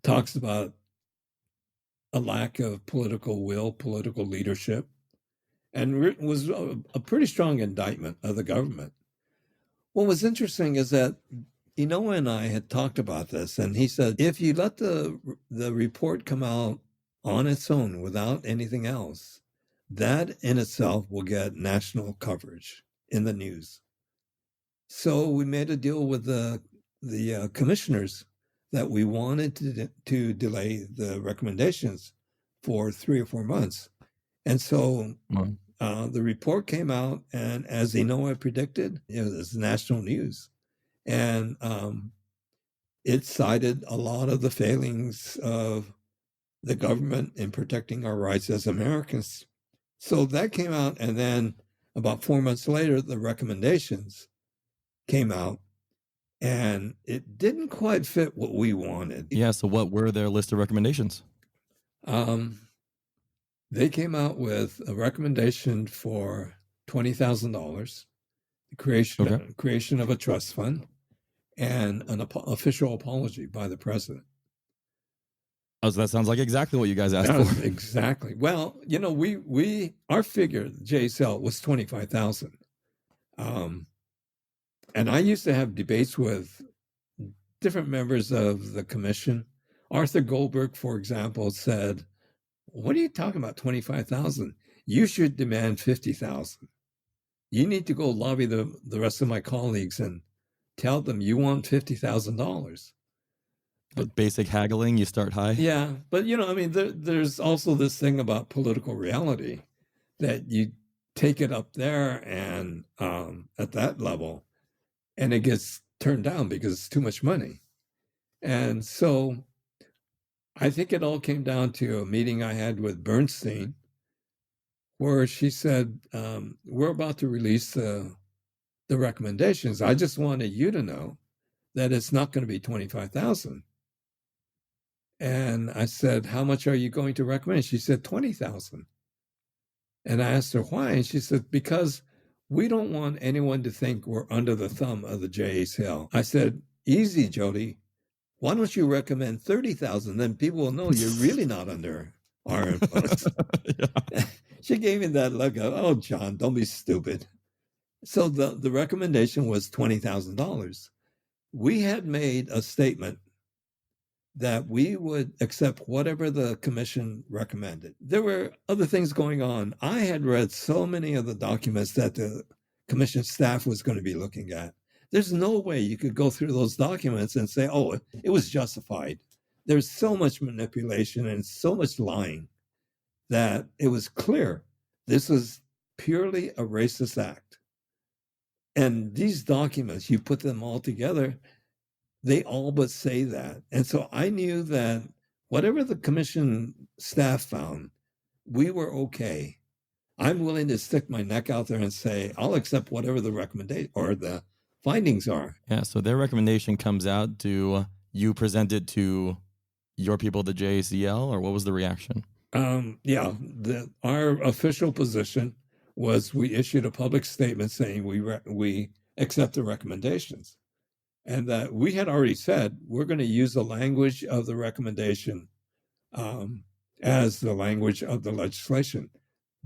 talks about a lack of political will, political leadership, and was a pretty strong indictment of the government. What was interesting is that Inoue and I had talked about this, and he said, if you let the report come out on its own without anything else, that in itself will get national coverage in the news. So we made a deal with the commissioners that we wanted to delay the recommendations for 3 or 4 months. And so the report came out, and as Inoue predicted, it was national news. And it cited a lot of the failings of the government in protecting our rights as Americans. So that came out, and then about 4 months later, the recommendations came out, and it didn't quite fit what we wanted. Yeah, so what were their list of recommendations? They came out with a recommendation for $20,000, the creation of a trust fund, and an official apology by the president. Oh, so that sounds like exactly what you guys asked for. Exactly. Well, our figure, JSL, was 25,000. And I used to have debates with different members of the commission. Arthur Goldberg, for example, said, "What are you talking about, 25,000? You should demand 50,000. You need to go lobby the rest of my colleagues and tell them you want $50,000." But basic haggling, you start high. Yeah, but there's also this thing about political reality that you take it up there and at that level, and it gets turned down because it's too much money. And so I think it all came down to a meeting I had with Bernstein, where she said, we're about to release the recommendations. I just wanted you to know that it's not going to be 25,000. And I said, how much are you going to recommend? She said, 20,000. And I asked her why. And she said, because we don't want anyone to think we're under the thumb of the JACL. I said, easy, Jody. Why don't you recommend 30,000? Then people will know you're really not under our influence. Yeah. She gave me that look of, oh, John, don't be stupid. So the recommendation was $20,000. We had made a statement that we would accept whatever the commission recommended. There were other things going on. I had read so many of the documents that the commission staff was going to be looking at. There's no way you could go through those documents and say, oh, it was justified. There's so much manipulation and so much lying that it was clear this was purely a racist act. And these documents, you put them all together, they all but say that. And so I knew that whatever the commission staff found, we were okay. I'm willing to stick my neck out there and say, I'll accept whatever the recommendation or the findings are. Yeah, so their recommendation comes out. Do you present it to your people, the JACL, or what was the reaction? Yeah, our official position was we issued a public statement saying we accept the recommendations. And that we had already said we're going to use the language of the recommendation as the language of the legislation.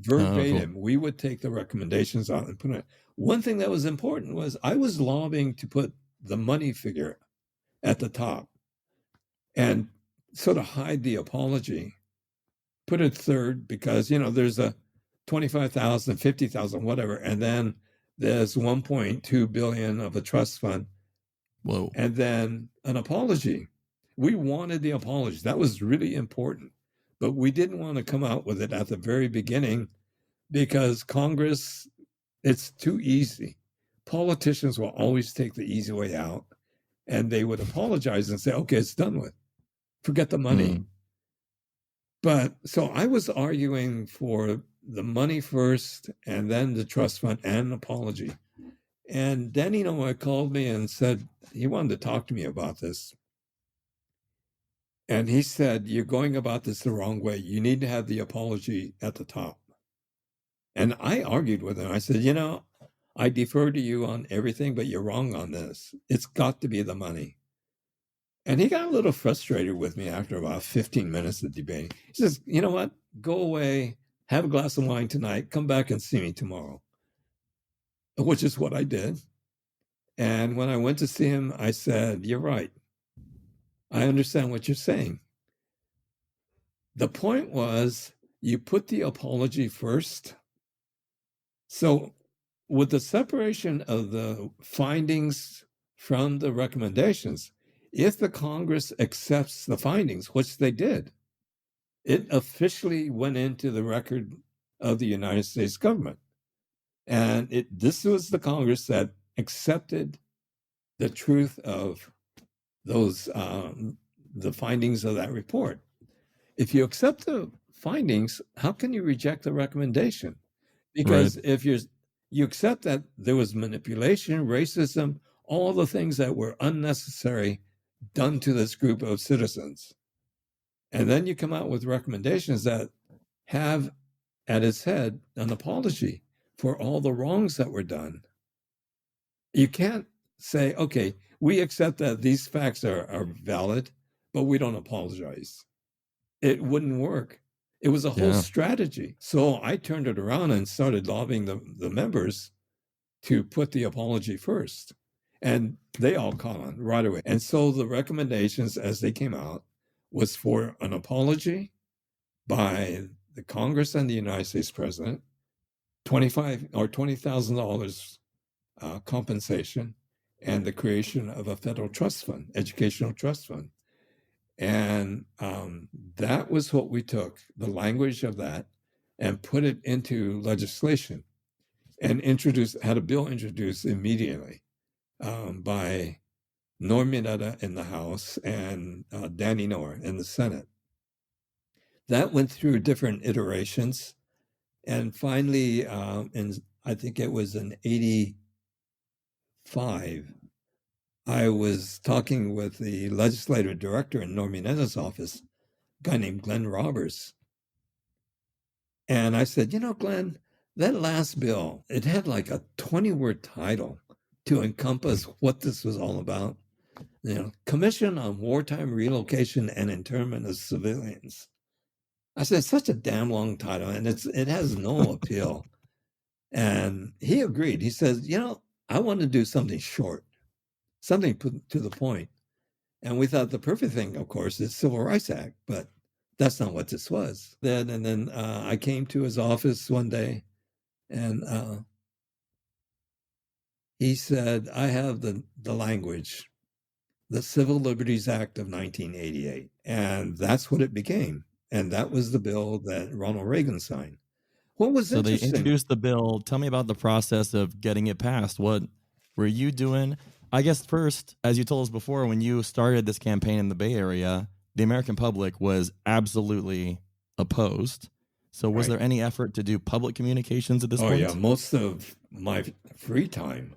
Verbatim, cool. We would take the recommendations out and put it. One thing that was important was I was lobbying to put the money figure at the top and sort of hide the apology. Put it third because, there's a 25,000, 50,000, whatever. And then there's 1.2 billion of a trust fund. Whoa. And then an apology. We wanted the apology. That was really important. But we didn't want to come out with it at the very beginning because Congress, it's too easy. Politicians will always take the easy way out and they would apologize and say, okay, it's done with. Forget the money. Mm. But so I was arguing for the money first and then the trust fund and an apology. And then, called me and said he wanted to talk to me about this. And he said, you're going about this the wrong way. You need to have the apology at the top. And I argued with him. I said, I defer to you on everything, but you're wrong on this. It's got to be the money. And he got a little frustrated with me after about 15 minutes of debating. He says, you know what? Go away, have a glass of wine tonight, come back and see me tomorrow, which is what I did. And when I went to see him, I said, you're right. I understand what you're saying. The point was, you put the apology first. So, with the separation of the findings from the recommendations, if the Congress accepts the findings, which they did, it officially went into the record of the United States government. And this was the Congress that accepted the truth of those the findings of that report. If you accept the findings, how can you reject the recommendation? Because if you accept that there was manipulation, racism, all the things that were unnecessary done to this group of citizens, and then you come out with recommendations that have at its head an apology for all the wrongs that were done, you can't say, okay, we accept that these facts are valid, but we don't apologize. It wouldn't work. It was a whole strategy. So I turned it around and started lobbying the members to put the apology first. And they all caught on right away. And so the recommendations as they came out was for an apology by the Congress and the United States president, $25,000 or $20,000 compensation, and the creation of a federal trust fund, educational trust fund. And that was what we took, the language of that, and put it into legislation and had a bill introduced immediately by Norm Mineta in the House and Danny Noor in the Senate. That went through different iterations. And finally, I think it was in 85, I was talking with the legislative director in Norm Mineta's office, a guy named Glenn Roberts. And I said, you know, Glenn, that last bill, it had like a 20-word title to encompass what this was all about. You know, Commission on Wartime Relocation and Internment of Civilians. I said, it's such a damn long title, and it has no appeal. And he agreed. He says, you know, I want to do something short, something put to the point. And we thought the perfect thing, of course, is Civil Rights Act, but that's not what this was. Then I came to his office one day, and he said, I have the language, the Civil Liberties Act of 1988. And that's what it became. And that was the bill that Ronald Reagan signed. What was interesting? So they introduced the bill. Tell me about the process of getting it passed. What were you doing? I guess first, as you told us before, when you started this campaign in the Bay Area, the American public was absolutely opposed. So was there any effort to do public communications at this point? Oh, yeah. Most of my free time,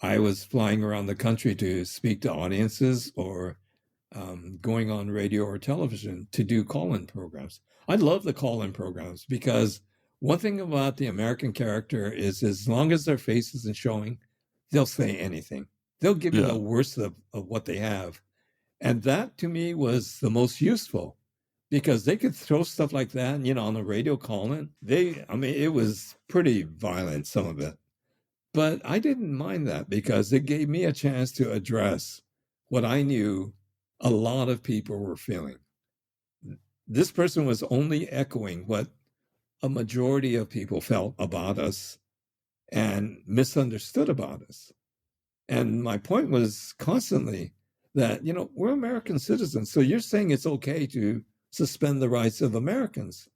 I was flying around the country to speak to audiences or going on radio or television to do call-in programs. I love the call-in programs because one thing about the American character is as long as their face isn't showing, they'll say anything. They'll give you the worst of what they have. And that to me was the most useful because they could throw stuff like that, you know, on the radio call-in. It was pretty violent, some of it. But I didn't mind that because it gave me a chance to address what I knew a lot of people were feeling. This person was only echoing what a majority of people felt about us and misunderstood about us. And my point was constantly that, you know, we're American citizens. So you're saying it's okay to suspend the rights of Americans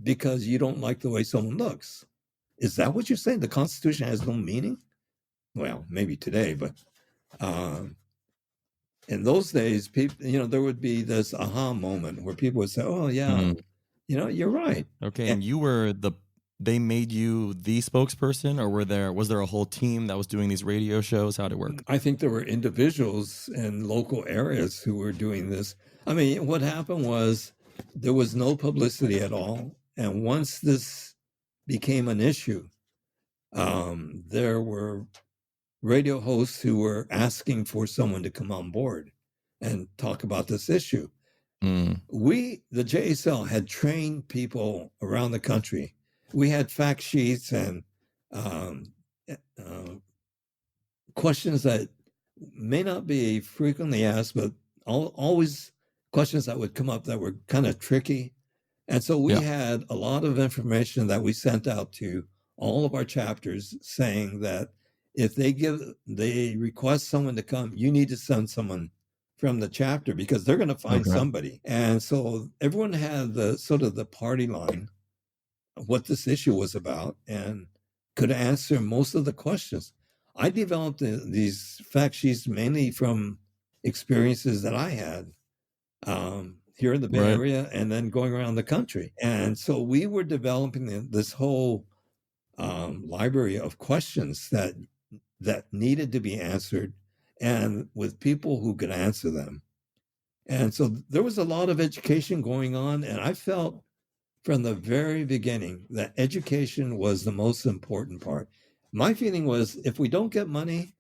because you don't like the way someone looks. Is that what you're saying? The Constitution has no meaning? Well, maybe today, but in those days, people, you know, there would be this aha moment where people would say, oh, yeah, you know, you're right. Okay, and you were they made you the spokesperson, or was there a whole team that was doing these radio shows? How'd it work? I think there were individuals in local areas who were doing this. I mean, what happened was there was no publicity at all. And once this became an issue, There were radio hosts who were asking for someone to come on board and talk about this issue. We, the JSL, had trained people around the country. We had fact sheets and questions that may not be frequently asked, but always questions that would come up that were kind of tricky. And so we had a lot of information that we sent out to all of our chapters saying that if they request someone to come, you need to send someone from the chapter because they're going to find somebody. And so everyone had the sort of the party line of what this issue was about and could answer most of the questions. I developed these fact sheets mainly from experiences that I had here in the Bay Area and then going around the country. And so we were developing this whole library of questions that needed to be answered and with people who could answer them. And so there was a lot of education going on. And I felt from the very beginning that education was the most important part. My feeling was if we don't get money,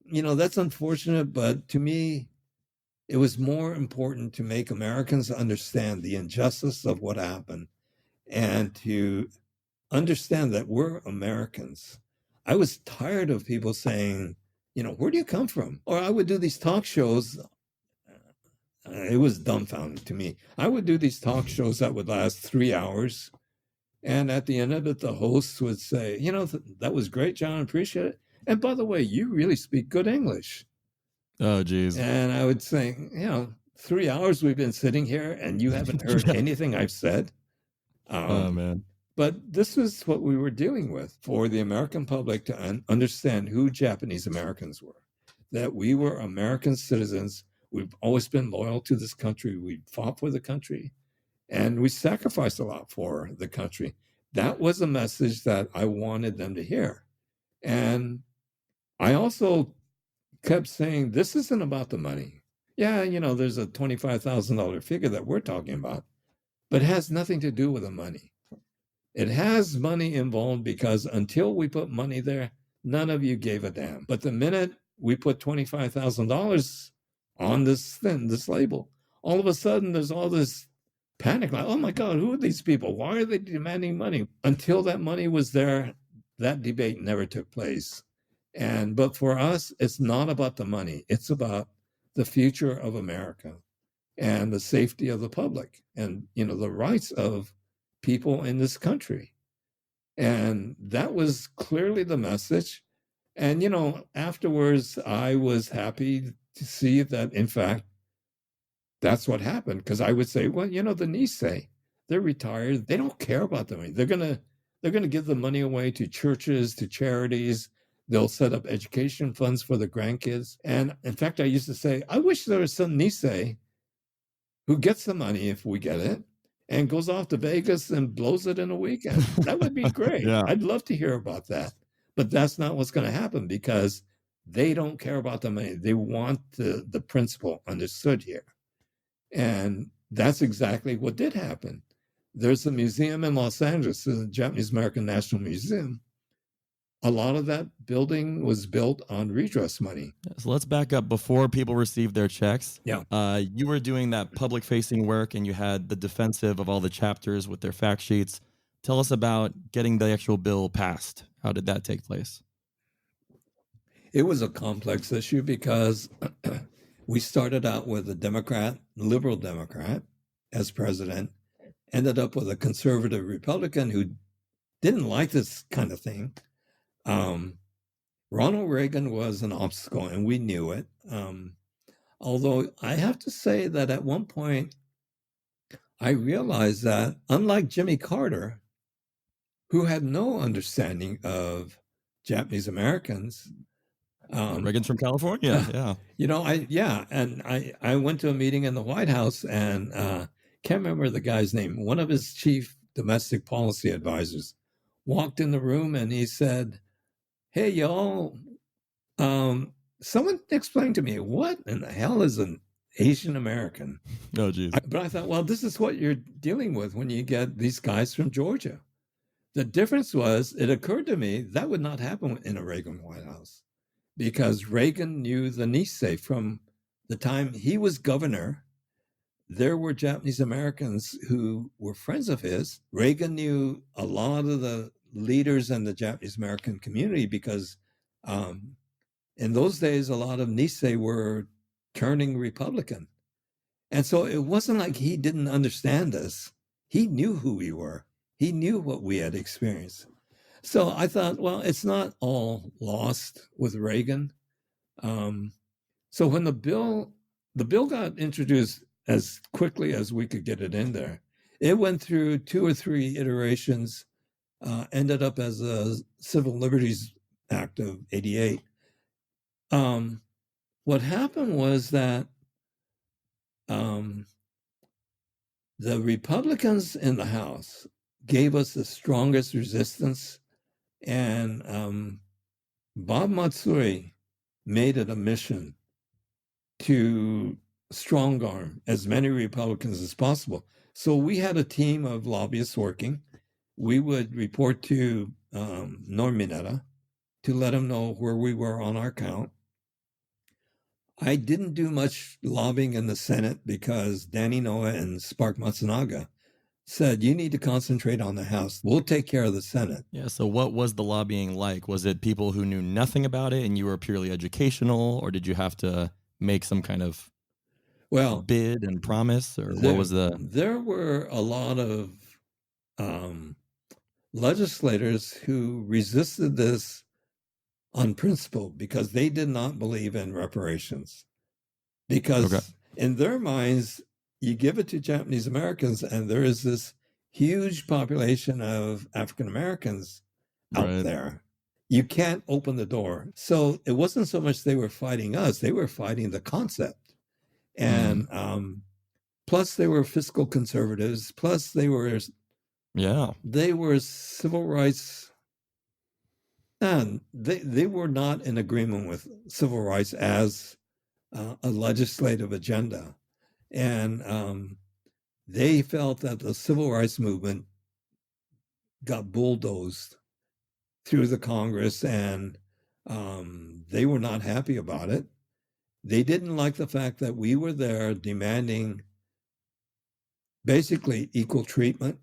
that's unfortunate. But to me, it was more important to make Americans understand the injustice of what happened and to understand that we're Americans. I was tired of people saying, where do you come from? Or I would do these talk shows. It was dumbfounding to me. I would do these talk shows that would last 3 hours. And at the end of it, the hosts would say, that was great, John, appreciate it. And by the way, you really speak good English. Oh, geez. And I would say, 3 hours we've been sitting here and you haven't heard anything I've said. Oh, man. But this was what we were dealing with for the American public to understand who Japanese Americans were, that we were American citizens. We've always been loyal to this country. We fought for the country and we sacrificed a lot for the country. That was a message that I wanted them to hear. And I also kept saying, this isn't about the money. Yeah, there's a $25,000 figure that we're talking about, but it has nothing to do with the money. It has money involved because until we put money there, none of you gave a damn. But the minute we put $25,000 on this label, all of a sudden there's all this panic, like, oh my God, who are these people? Why are they demanding money? Until that money was there, that debate never took place. But for us, it's not about the money. It's about the future of America and the safety of the public and, the rights of people in this country. And that was clearly the message. And, afterwards, I was happy to see that, in fact, that's what happened. Because I would say, well, the Nisei, they're retired. They don't care about the money. They're gonna give the money away to churches, to charities. They'll set up education funds for the grandkids. And in fact, I used to say, I wish there was some Nisei who gets the money if we get it and goes off to Vegas and blows it in a weekend. That would be great. Yeah. I'd love to hear about that. But that's not what's going to happen because they don't care about the money. They want the principle understood here. And that's exactly what did happen. There's a museum in Los Angeles, the Japanese American National Museum. A lot of that building was built on redress money. So let's back up before people received their checks. Yeah. You were doing that public-facing work, and you had the defensive of all the chapters with their fact sheets. Tell us about getting the actual bill passed. How did that take place? It was a complex issue because we started out with a liberal Democrat as president, ended up with a conservative Republican who didn't like this kind of thing. Ronald Reagan was an obstacle, and we knew it. Although I have to say that at one point, I realized that unlike Jimmy Carter, who had no understanding of Japanese Americans, Reagan's from California. Yeah. I went to a meeting in the White House and can't remember the guy's name. One of his chief domestic policy advisors walked in the room and he said, "Hey, y'all, someone explain to me what in the hell is an Asian American?" Oh, geez. But I thought, well, this is what you're dealing with when you get these guys from Georgia The difference was, it occurred to me that would not happen in a Reagan White House, because Reagan knew the Nisei from the time he was governor. There were Japanese Americans who were friends of his. Reagan knew a lot of the leaders in the Japanese American community because in those days, a lot of Nisei were turning Republican. And so it wasn't like he didn't understand us. He knew who we were. He knew what we had experienced. So I thought, well, it's not all lost with Reagan. So when the bill got introduced as quickly as we could get it in there, it went through 2 or 3 iterations, ended up as a Civil Liberties Act of '88. What happened was that the Republicans in the House gave us the strongest resistance, and Bob Matsui made it a mission to strong arm as many Republicans as possible. So we had a team of lobbyists working. We would report to Norm Mineta to let him know where we were on our count. I didn't do much lobbying in the Senate because Danny Noah and Spark Matsunaga said, you need to concentrate on the House. We'll take care of the Senate. Yeah. So what was the lobbying like? Was it people who knew nothing about it and you were purely educational, or did you have to make some kind of bid and promise, or what was the? There were a lot of legislators who resisted this on principle because they did not believe in reparations. Because in their minds, you give it to Japanese Americans, and there is this huge population of African Americans out there. You can't open the door. So it wasn't so much they were fighting us, they were fighting the concept. And plus they were fiscal conservatives, plus they were civil rights. And they were not in agreement with civil rights as a legislative agenda. And they felt that the civil rights movement got bulldozed through the Congress, and they were not happy about it. They didn't like the fact that we were there demanding basically equal treatment,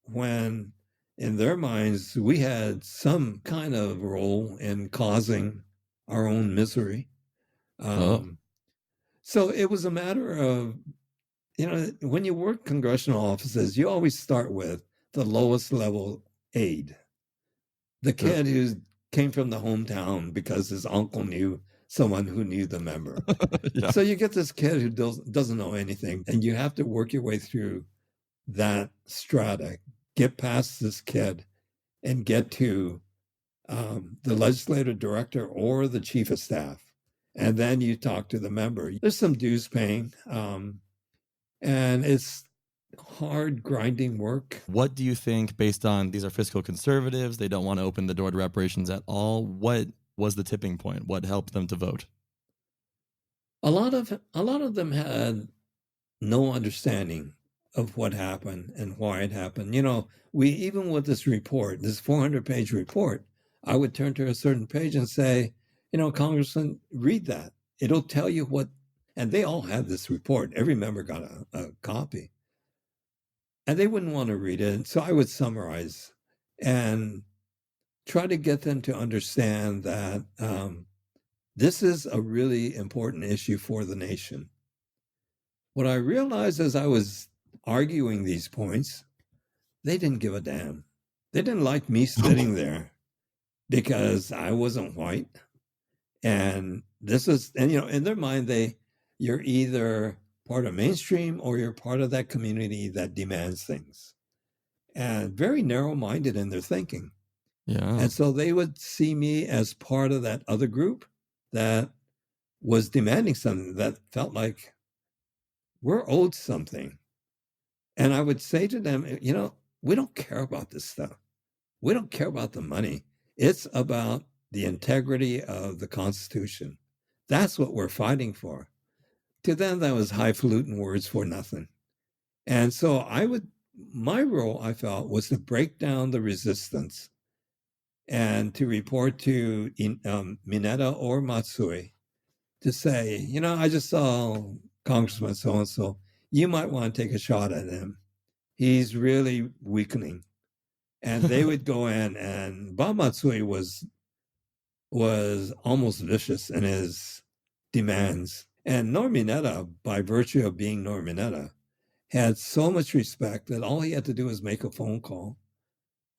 when in their minds we had some kind of role in causing our own misery. So it was a matter of, when you work congressional offices, you always start with the lowest level aide, the kid who came from the hometown because his uncle knew someone who knew the member. So you get this kid who doesn't know anything, and you have to work your way through that strata, get past this kid, and get to the legislative director or the chief of staff. And then you talk to the member. There's some dues paying, and it's hard, grinding work. What do you think, based on these are fiscal conservatives, they don't want to open the door to reparations at all? What was the tipping point? What helped them to vote? A lot of them had no understanding of what happened and why it happened. We, even with this report, this 400-page report, I would turn to a certain page and say, Congressman, read that. It'll tell you what, and they all had this report. Every member got a copy. And they wouldn't want to read it. So I would summarize and try to get them to understand that this is a really important issue for the nation. What I realized as I was arguing these points, they didn't give a damn. They didn't like me sitting there because I wasn't white. And this is, in their mind, you're either part of mainstream or you're part of that community that demands things. And very narrow-minded in their thinking. Yeah. And so they would see me as part of that other group that was demanding something, that felt like we're owed something. And I would say to them, we don't care about this stuff. We don't care about the money. It's about the integrity of the Constitution. That's what we're fighting for. To them, that was highfalutin words for nothing. And so I would my role, I felt, was to break down the resistance and to report to Mineta or Matsui to say, I just saw Congressman so-and-so. You might want to take a shot at him. He's really weakening. And they would go in, and Bob Matsui was almost vicious in his demands. And Norm Mineta, by virtue of being Norm Mineta, had so much respect that all he had to do was make a phone call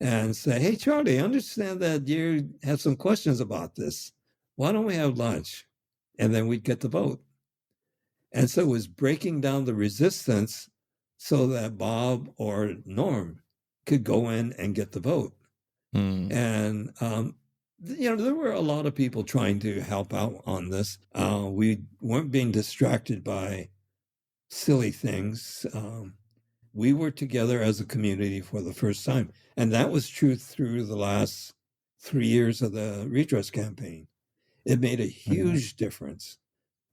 and say, hey, Charlie, I understand that you have some questions about this. Why don't we have lunch? And then we'd get the vote. And so it was breaking down the resistance so that Bob or Norm could go in and get the vote. And, there were a lot of people trying to help out on this. We weren't being distracted by silly things. We were together as a community for the first time. And that was true through the last 3 years of the redress campaign. It made a huge difference.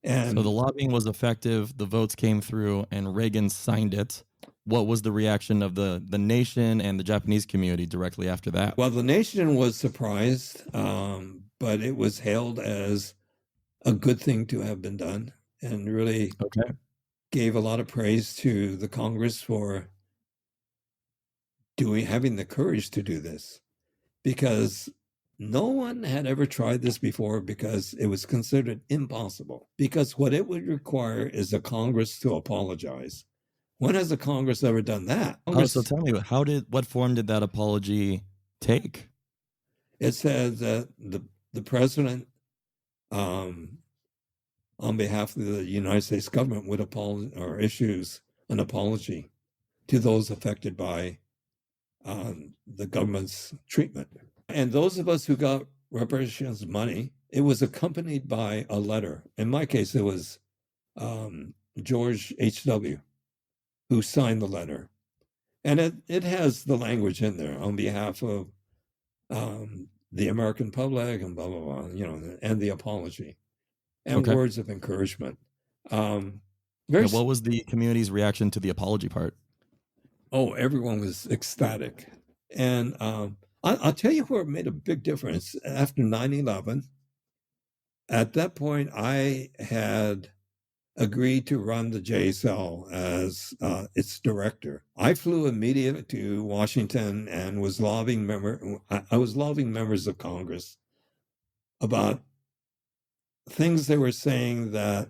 And so the lobbying was effective, the votes came through, and Reagan signed it. What was the reaction of the nation and the Japanese community directly after that? Well, the nation was surprised, but it was hailed as a good thing to have been done, and really gave a lot of praise to the Congress for having the courage to do this, because no one had ever tried this before, because it was considered impossible, because what it would require is a Congress to apologize. When has the Congress ever done that? So tell me, what form did that apology take? It said that the president, on behalf of the United States government, would issues an apology to those affected by the government's treatment. And those of us who got reparations money, it was accompanied by a letter. In my case, it was George H.W., who signed the letter. And it has the language in there on behalf of the American public and blah, blah, blah, and the apology and words of encouragement. What was the community's reaction to the apology part? Oh, everyone was ecstatic. And I'll tell you where it made a big difference. After 9/11, at that point, I had agreed to run the JSL as its director. I flew immediately to Washington and was lobbying members of Congress about things they were saying that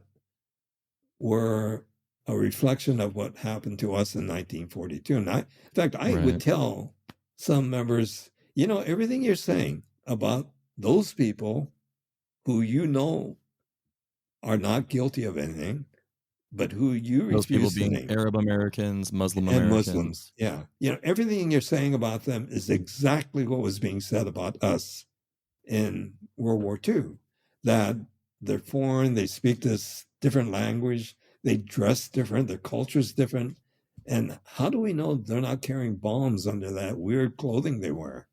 were a reflection of what happened to us in 1942. And in fact, I would tell some members, everything you're saying about those people who are not guilty of anything, but who you those refuse people being Arab Americans, Muslim Americans. Muslims. Yeah. Everything you're saying about them is exactly what was being said about us in World War II, that they're foreign, they speak this different language, they dress different, their culture's different. And how do we know they're not carrying bombs under that weird clothing they wear?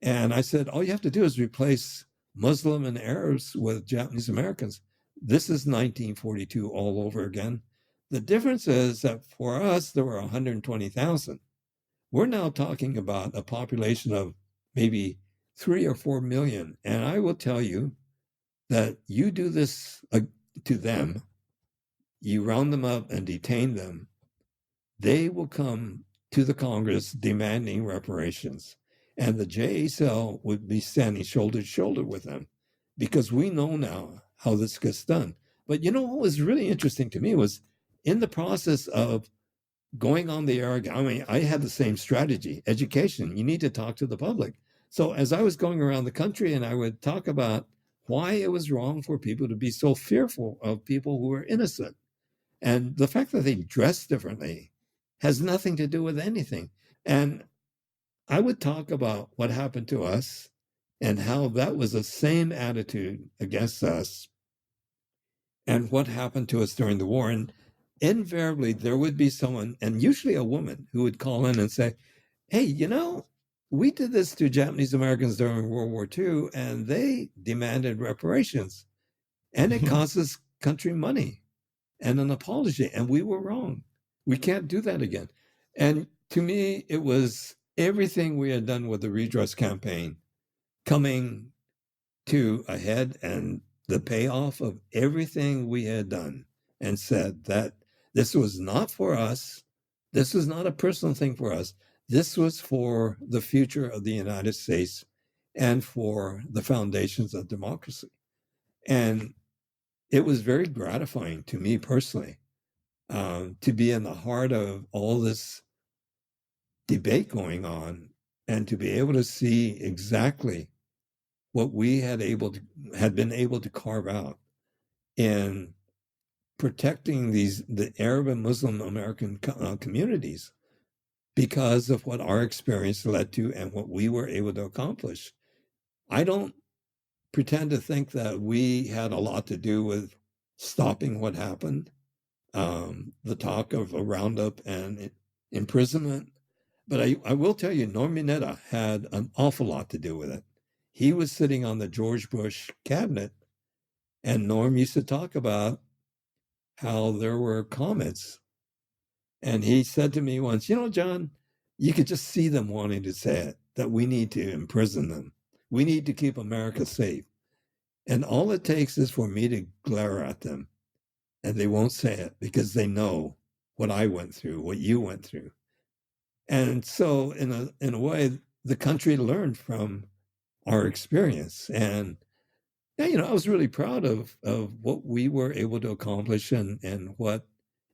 And I said, all you have to do is replace Muslim and Arabs with Japanese Americans. This is 1942 all over again. The difference is that for us, there were 120,000. We're now talking about a population of maybe 3 or 4 million. And I will tell you that you do this to them, you round them up and detain them, they will come to the Congress demanding reparations. And the JSL would be standing shoulder to shoulder with them, because we know now how this gets done. But what was really interesting to me was, in the process of going on the air, I had the same strategy. Education, you need to talk to the public. So as I was going around the country, and I would talk about why it was wrong for people to be so fearful of people who were innocent. And the fact that they dress differently has nothing to do with anything. And I would talk about what happened to us and how that was the same attitude against us and what happened to us during the war. And invariably, there would be someone, and usually a woman, who would call in and say, hey, we did this to Japanese Americans during World War II, and they demanded reparations. And it cost this country money and an apology, and we were wrong. We can't do that again. And to me, it was everything we had done with the redress campaign coming to a head, and the payoff of everything we had done and said that this was not for us. This was not a personal thing for us. This was for the future of the United States and for the foundations of democracy. And it was very gratifying to me personally to be in the heart of all this debate going on and to be able to see exactly what we had been able to carve out in protecting the Arab and Muslim American communities because of what our experience led to and what we were able to accomplish. I don't pretend to think that we had a lot to do with stopping what happened, the talk of a roundup and imprisonment. But I will tell you, Norm Mineta had an awful lot to do with it. He was sitting on the George Bush cabinet, and Norm used to talk about how there were comments. And he said to me once, John, you could just see them wanting to say it, that we need to imprison them. We need to keep America safe. And all it takes is for me to glare at them, and they won't say it because they know what I went through, what you went through. And so in a way, the country learned from our experience. And I was really proud of what we were able to accomplish and what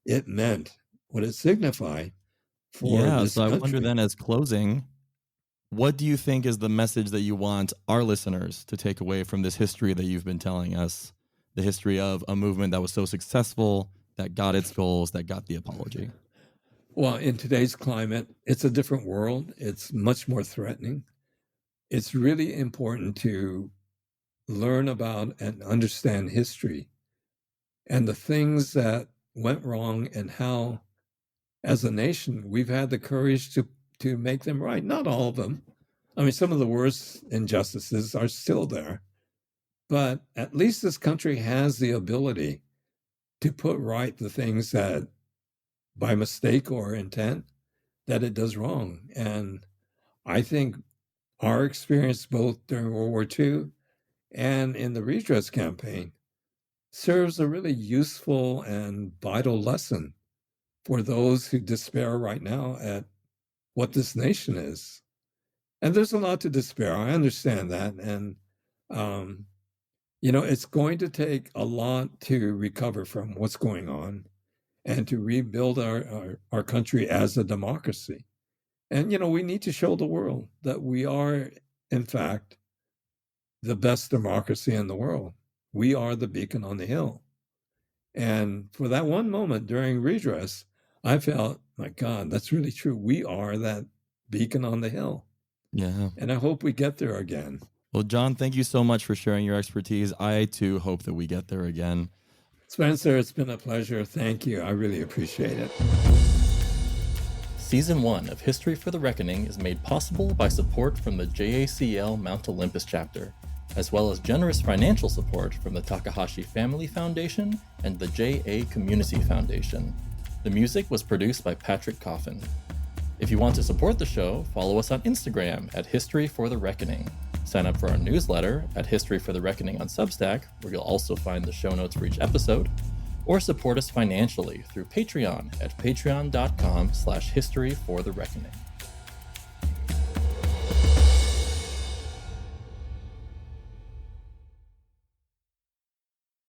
it meant, what it signified for this so country. I wonder then, as closing, what do you think is the message that you want our listeners to take away from this history that you've been telling us, the history of a movement that was so successful, that got its goals, that got the apology? Well, in today's climate, it's a different world. It's much more threatening. It's really important to learn about and understand history and the things that went wrong and how, as a nation, we've had the courage to make them right. Not all of them. I mean, some of the worst injustices are still there. But at least this country has the ability to put right the things that, by mistake or intent, that it does wrong. And I think our experience both during World War II and in the redress campaign serves a really useful and vital lesson for those who despair right now at what this nation is. And there's a lot to despair. I understand that. And, it's going to take a lot to recover from what's going on and to rebuild our country as a democracy. And, we need to show the world that we are, in fact, the best democracy in the world. We are the beacon on the hill. And for that one moment during redress, I felt, my God, that's really true. We are that beacon on the hill. Yeah. And I hope we get there again. Well, John, thank you so much for sharing your expertise. I, too, hope that we get there again. Spencer, it's been a pleasure. Thank you. I really appreciate it. Season 1 of History for the Reckoning is made possible by support from the JACL Mount Olympus chapter, as well as generous financial support from the Takahashi Family Foundation and the JA Community Foundation. The music was produced by Patrick Coffin. If you want to support the show, follow us on Instagram at History for the Reckoning. Sign up for our newsletter at History for the Reckoning on Substack, where you'll also find the show notes for each episode, or support us financially through Patreon at patreon.com/historyforthereckoning.